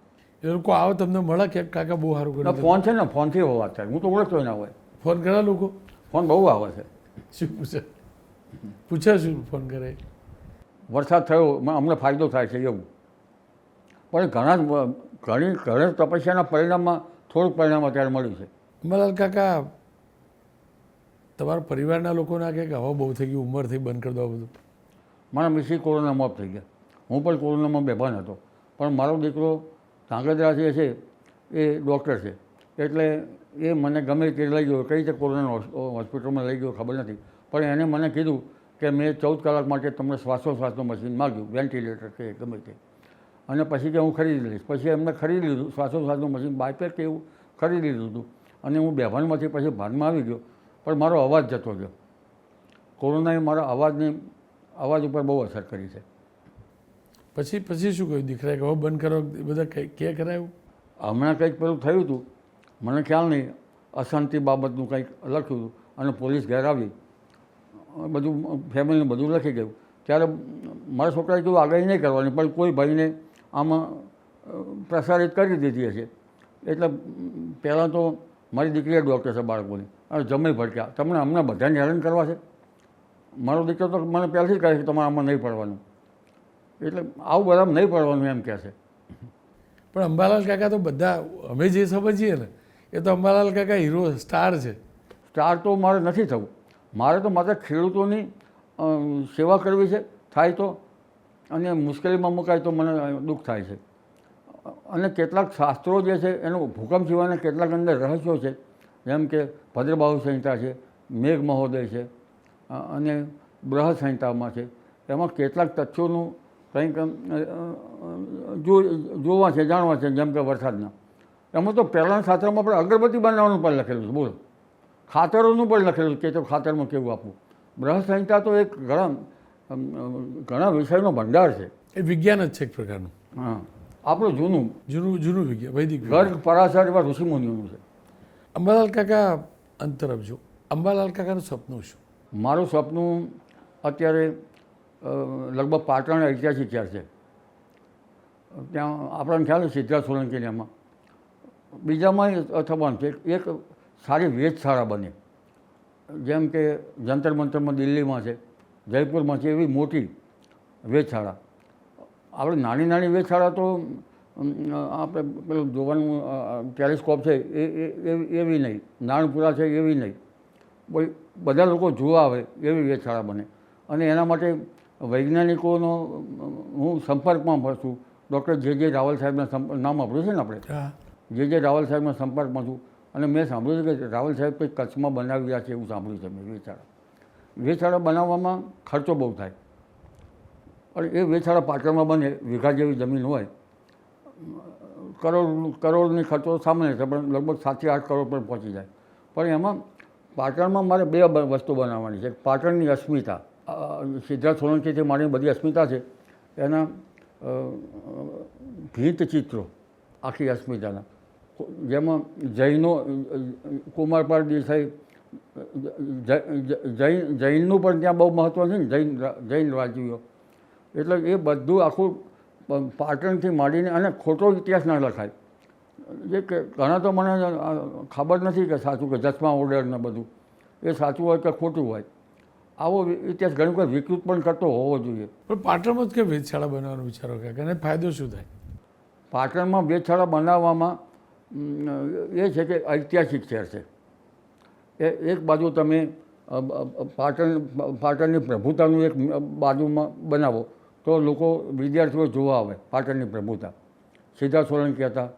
એ લોકો આવે તમને મળે કે કાકા બહુ સારું કર્યું? ફોન છે ને, ફોનથી વાત થાય, હું તો ઓળખતો ના હોય. ફોન કર્યા લોકો? ફોન બહુ આવે છે. શું પૂછે શું ફોન કરે? વરસાદ થયો, અમને ફાયદો થાય છે એવું. પણ ઘણી તપસ્યાના પરિણામમાં થોડુંક પરિણામ અત્યારે મળ્યું છે. અંબાલાલ કાકા, તમારા પરિવારના લોકો ના કે હવે બહુ થઈ ગયું, ઉંમર થઈ, બંધ કરી દો બધું? મારા મિસિસ કોરોનામાં ઓફ થઈ ગયા. હું પણ કોરોનામાં બેભાન હતો, પણ મારો દીકરો ધાંગધ્રા જે છે એ ડૉક્ટર છે, એટલે એ મને ગમે તે લઈ ગયો. કઈ રીતે કોરોના હોસ્પિટલમાં લઈ ગયો ખબર નથી, પણ એને મને કીધું કે મેં 14 કલાક માટે તમને શ્વાસોશ્વાસનું મશીન માગ્યું, વેન્ટિલેટર કે ગમે તે, અને પછી કે હું ખરીદી લઈશ. પછી એમને ખરીદી લીધું, શ્વાસોશ્વાસનું મશીન બાયપેક કે એવું ખરીદી લીધું અને હું બેભાનમાંથી પછી ભાનમાં આવી ગયો, પણ મારો અવાજ જતો ગયો. કોરોનાએ મારા અવાજ ઉપર બહુ અસર કરી છે. પછી પછી શું કહ્યું દીકરાએ? હવે બંધ કરો બધા કે કરાયું? હમણાં કંઈક પેલું થયું હતું, મને ખ્યાલ નહીં, અશાંતિ બાબતનું કંઈક લખ્યું હતું અને પોલીસ ઘેર આવી, બધું ફેમિલીને બધું લખી ગયું. ત્યારે મારા છોકરાએ કીધું આગાહી નહીં કરવાની, પણ કોઈ ભાઈને આમાં પ્રસારિત કરી દીધી હશે. એટલે પહેલાં તો મારી દીકરીએ ડૉક્ટર છે બાળકોની, અને જમે ભડક્યા, તમને અમને બધાને હેરાન કરવા છે. મારો દીકરો તો મને પહેલાંથી જ કહે છે કે તમારે આમાં નહીં પડવાનું, એટલે આવું બરાબર નહીં પડવાનું એમ કહે છે. પણ અંબાલાલ કાકા તો બધા અમે જે સમજીએ ને એ તો અંબાલાલ કાકા હીરો સ્ટાર છે. સ્ટાર તો મારે નથી થવું, મારે તો માત્ર ખેડૂતોની સેવા કરવી છે, થાય તો, અને મુશ્કેલીમાં મુકાય તો મને દુઃખ થાય છે. અને કેટલાક શાસ્ત્રો જે છે એનું ભૂકંપ સિવાયના કેટલાક અંદર રહસ્યો છે, જેમ કે ભદ્રબાહુ સંહિતા છે, મેઘ મહોદય છે અને બૃહદ સંહિતામાં છે. એમાં કેટલાક તથ્યોનું કંઈક જોવા છે, જાણવા છે, જેમ કે વરસાદના. એમાં તો પહેલાંના શાસ્ત્રમાં પણ અગરબત્તી બનાવવાનું પણ લખેલું છે, બોલો, ખાતરોનું પણ લખેલું છે કે ખાતરમાં કેવું આપવું. બૃહદ સંહિતા તો એક ઘણા વિષયનો ભંડાર છે. એ વિજ્ઞાન જ છે એક પ્રકારનું. હા, આપણું જૂનું જૂનું વિજ્ઞાન, વૈદિક ગર્ગ પરાશર એવા ઋષિમુનિઓનું છે. અંબાલાલ કાકા અંતર આપજો. અંબાલાલ કાકાનું સપનું શું? મારું સપનું અત્યારે લગભગ પાટણ ઐતિહાસિક શહેર છે, ત્યાં આપણને ખ્યાલ છે સિદ્ધરાજ સોલંકીને, એમાં બીજામાં થવાનું છે એક સારી વેધશાળા બને, જેમ કે જંતર મંતરમાં દિલ્હીમાં છે, જયપુરમાં છે, એવી મોટી વેધશાળા. આપણે નાની નાની વેધશાળા તો આપણે પેલું જોવાનું ટેલિસ્કોપ છે એવી નહીં, નારણપુરા છે એવી નહીં, બધા લોકો જોવા આવે એવી વેધશાળા બને. અને એના માટે વૈજ્ઞાનિકોનો હું સંપર્કમાં છું. ડૉક્ટર જે રાવલ સાહેબના નામ આપણું છે ને આપણે, જે રાવલ સાહેબના સંપર્કમાં છું. અને મેં સાંભળ્યું છે કે રાવલ સાહેબ કંઈક કચ્છમાં બનાવી રહ્યા છે એવું સાંભળ્યું છે મેં. વેધશાળા બનાવવામાં ખર્ચો બહુ થાય, પણ એ વેધશાળા પાટણમાં બને, વીઘા જેવી જમીન હોય, કરોડની ખર્ચો સામાન્ય છે, પણ લગભગ 7 થી 8 કરોડ પર પહોંચી જાય. પણ એમાં પાટણમાં મારે 2 વસ્તુ બનાવવાની છે. પાટણની અસ્મિતા, સિદ્ધરાજ સોલંકીથી મારી બધી અસ્મિતા છે, એના ભીંત ચિત્રો આખી અસ્મિતાના, જેમાં જૈનો, કુમારપાળ દેસાઈ, જૈનનું પણ ત્યાં બહુ મહત્ત્વ છે ને, જૈન રાજવીઓ. એટલે એ બધું આખું પાટણથી માંડીને, અને ખોટો ઇતિહાસ ના લખાય. જે કે ઘણા તો મને ખબર નથી કે સાચું કે જસમા ઓર્ડર ને બધું એ સાચું હોય કે ખોટું હોય. આવો ઇતિહાસ ઘણી વખત વિકૃત પણ કરતો હોવો જોઈએ. પણ પાટણમાં જ કે વેધશાળા બનાવવાનો વિચારો કાકા, અને ફાયદો શું થાય? પાટણમાં વેધશાળા બનાવવામાં એ છે કે ઐતિહાસિક શહેર છે. એક બાજુ તમે પાટણની પ્રભુતાનું એક બાજુમાં બનાવો તો લોકો, વિદ્યાર્થીઓ જોવા આવે પાટણની પ્રભુતા. સિદ્ધરાજ સોલંકી હતા,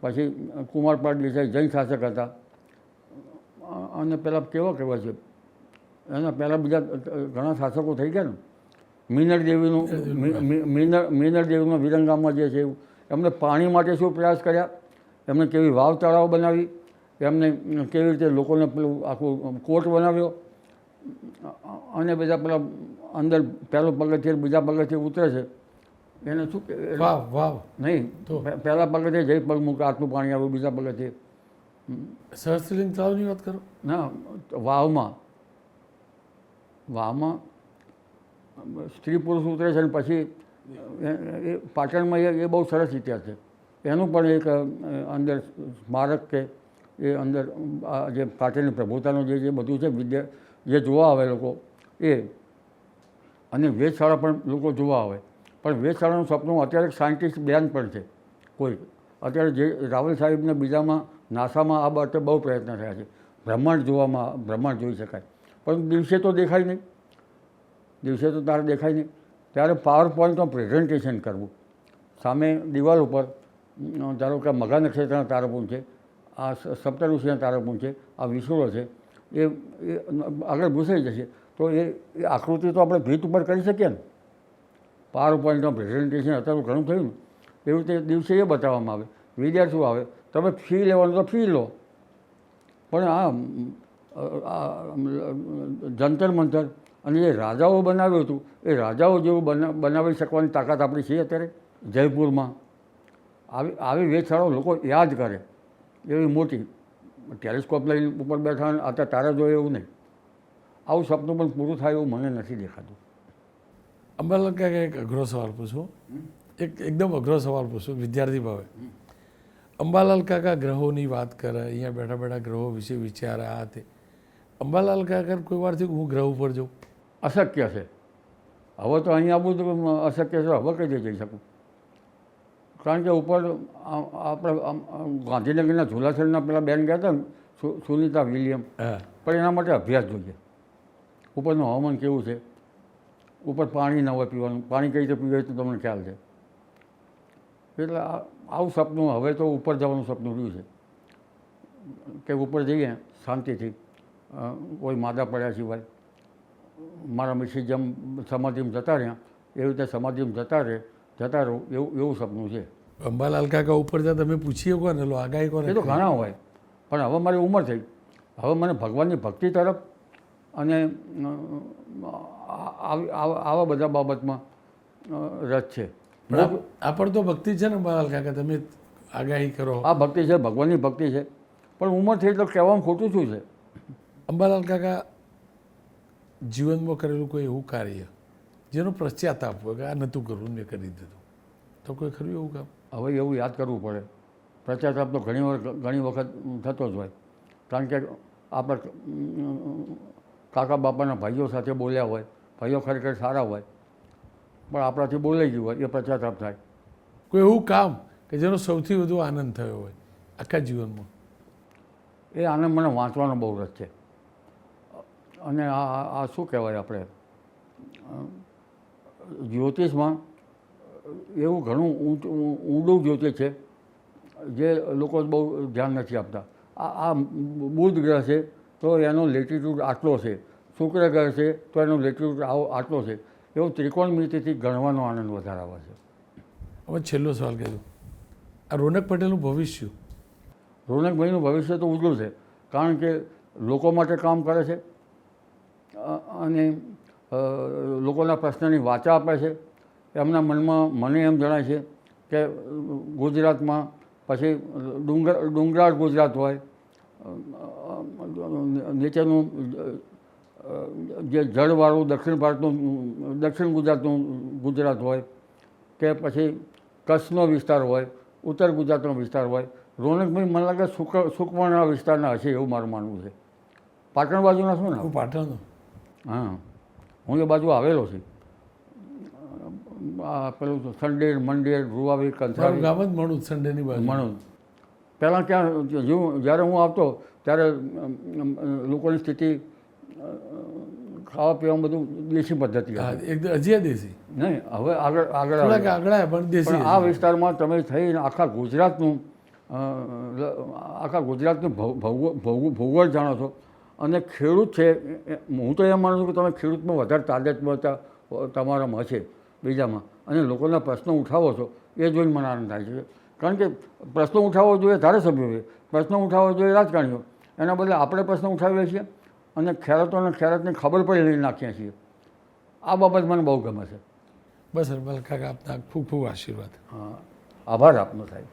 પછી કુમારપાળ દેસાઈ જૈન શાસક હતા, અને પેલા કેવા છે એના પહેલાં બીજા ઘણા શાસકો થઈ ગયા ને. મીનળ દેવીનું વિરંગામમાં જે છે એવું, એમને પાણી માટે શું પ્રયાસ કર્યા, એમને કેવી વાવ તળાવ બનાવી, એમને કેવી રીતે લોકોને પેલું આખું કોટ બનાવ્યો, અને બધા પેલા અંદર પહેલો પગથિયે બીજા પગથિયે ઉતરે છે એને શું કે વાવ નહીં, પહેલાં પગથિયે જઈ પગ મૂકે આટલું પાણી આવ્યું, બીજા પગથિયે સહસ્ત્રલિંગ તળાવની વાત કરો. ના, વાવમાં સ્ત્રી પુરુષ ઉતરે છે, અને પછી એ પાટણમાં એ બહુ સરસ ઇતિહાસ છે. એનું પણ એક અંદર સ્મારક કે એ અંદર જે પાટણની પ્રભુતાનું જે બધું છે, જે જોવા આવે લોકો એ, અને વેધશાળા પણ લોકો જોવા આવે. પણ વેધશાળાનું સપનું અત્યારે સાયન્ટિસ્ટ બેન પણ છે કોઈ. અત્યારે જે રાવલ સાહેબને બીજામાં નાસામાં આ બાબતે બહુ પ્રયત્ન થયા છે, બ્રહ્માંડ જોઈ શકાય, પણ દિવસે તો દેખાય નહીં, દિવસે તો તારે દેખાય નહીં. ત્યારે પાવર પોઈન્ટમાં પ્રેઝન્ટેશન કરવું, સામે દિવાલ ઉપર ધારો કે મઘા નક્ષત્રના તારાપુંજ છે, આ સપ્તઋષિના તારાપુંજ છે, આ વિષુળો છે, એ આગળ ઘૂસાઈ જશે તો એ આકૃતિ તો આપણે ભીત ઉપર કરી શકીએ ને. પાવર પોઈન્ટમાં પ્રેઝન્ટેશન અત્યારે ઘણું થયું ને, એવી રીતે દિવસે એ બતાવવામાં આવે. વિદ્યાર્થીઓ આવે, તમે ફી લેવાનું તો ફી લો, પણ આ જંતર મંતર અને જે રાજાઓ બનાવ્યું હતું એ રાજાઓ જેવું બનાવી શકવાની તાકાત આપણી છે અત્યારે. જયપુરમાં આવી વેધશાળાઓ લોકો યાદ કરે એવી મોટી, ટેલિસ્કોપ લઈને ઉપર બેઠા અને અત્યારે તારા જોઈએ એવું નહીં. આવું સપનું પણ પૂરું થાય એવું મને નથી દેખાતું. અંબાલાલ કાકા એક અઘરો સવાલ પૂછું, એકદમ અઘરો સવાલ પૂછું વિદ્યાર્થી ભાવે. અંબાલાલ કાકા ગ્રહોની વાત કરે, અહીંયા બેઠા બેઠા ગ્રહો વિશે વિચારે, આ તે અંબાલાલ કાકા કોઈ વારથી હું ગ્રહ ઉપર જાઉં? અશક્ય છે. હવે તો અહીં આવવું તો અશક્ય છે. હવે કઈ રીતે જઈ શકું? કારણ કે ઉપર આપણે ગાંધીનગરના ઝુલાસરના પેલા બેન ગયા હતા ને સુનિતા વિલિયમ, હા, પણ એના માટે અભ્યાસ જોઈએ. ઉપરનું હવામાન કેવું છે, ઉપર પાણી ન હોય પીવાનું, પાણી કઈ રીતે પીવે તો તમને ખ્યાલ છે. એટલે આવું સપનું હવે તો ઉપર જવાનું સપનું રહ્યું છે કે ઉપર જઈએ શાંતિથી, કોઈ માદા પડ્યા સિવાય. મારા મિસિસ જેમ સમાધિમાં જતા રહ્યા એવી રીતે સમાધિમાં જતા રહું એવું સપનું છે. અંબાલાલ કાકા ઉપર જા તમે પૂછીએ કોને, લો આગાહી કોને? એ તો ઘણા હોય, પણ હવે મારી ઉંમર થઈ, હવે મને ભગવાનની ભક્તિ તરફ અને આવા બધા બાબતમાં રસ છે. આ પણ તો ભક્તિ છે ને અંબાલાલ કાકા, તમે આગાહી કરો. આ ભક્તિ છે, ભગવાનની ભક્તિ છે, પણ ઉંમર થઈ તો કહેવામાં ખોટું શું છે? અંબાલાલ કાકા જીવનમાં કરેલું કોઈ એવું કાર્ય જેનો પશ્ચાતાપ હોય કે આ નહોતું કરવું મેં કરી દીધું, તો કોઈ ખરું એવું કામ? હવે એવું યાદ કરવું પડે. પશ્ચાતાપ તો ઘણી વખત થતો જ હોય, કારણ કે આપણા કાકા બાપાના ભાઈઓ સાથે બોલ્યા હોય, ભાઈઓ ખરેખર સારા હોય, પણ આપણાથી બોલાઈ ગયું હોય, એ પશ્ચાતાપ થાય. કોઈ એવું કામ કે જેનો સૌથી વધુ આનંદ થયો હોય આખા જીવનમાં? એ આનંદ મને વાંચવાનો બહુ રસ છે. અને આ શું કહેવાય, આપણે જ્યોતિષમાં એવું ઘણું ઊંડું જ્યોતિષ છે જે લોકો બહુ ધ્યાન નથી આપતા. આ બુધ ગ્રહ છે તો એનો લેટિટ્યૂડ આટલો છે, શુક્ર ગ્રહ છે તો એનો લેટિટ્યૂડ આટલો છે, એવું ત્રિકોણમિતિથી ગણવાનો આનંદ વધારે આવે છે. હવે છેલ્લો સવાલ કહેજો, આ રોનક પટેલનું ભવિષ્ય? રોનકભાઈનું ભવિષ્ય તો ઉજળું છે, કારણ કે લોકો માટે કામ કરે છે અને લોકોના પ્રશ્નની વાચા આપે છે. એમના મનમાં મને એમ જણાય છે કે ગુજરાતમાં પછી ડુંગરાળ ગુજરાત હોય, નીચેનું જે જળવાળું દક્ષિણ ગુજરાતનું ગુજરાત હોય, કે પછી કચ્છનો વિસ્તાર હોય, ઉત્તર ગુજરાતનો વિસ્તાર હોય. રોનકભાઈ મને લાગે સુકવર્ણા વિસ્તારના હશે એવું મારું માનવું છે. પાટણ બાજુના શું ને? હું પાટણનો. હા, હું એ બાજુ આવેલો છું. આ પેલું સંડેર, મંડેર, રૂવાવી, કંથાવી ગામ જ મણું સંડેની બાજુ. મણું. પહેલાં ક્યાં જ્યારે હું આવતો ત્યારે લોકોની સ્થિતિ ખાવા પીવામાં બધું દેશી પદ્ધતિ હતી. એકદમ હજી દેશી નહીં, હવે આગળ પણ દેશી. આ વિસ્તારમાં તમે થઈને આખા ગુજરાતનું ભૂગોળ જાણો છો. અને ખેડૂત છે, હું તો એમ માનું છું કે તમે ખેડૂતમાં વધારે તાજેતરમાં તમારામાં હશે બીજામાં, અને લોકોના પ્રશ્નો ઉઠાવો છો એ જોઈને મને આનંદ થાય છે. કારણ કે પ્રશ્નો ઉઠાવવો જોઈએ ધારાસભ્યોએ, પ્રશ્નો ઉઠાવવો જોઈએ રાજકારણીઓ, એના બદલે આપણે પ્રશ્નો ઉઠાવીએ છીએ અને ખેડૂતની ખબર પણ લઈ નાખીએ છીએ. આ બાબત મને બહુ ગમે છે. બસ અંબાલાલ કાકા આપના ખૂબ ખૂબ આશીર્વાદ. હા, આભાર આપનો સાહેબ.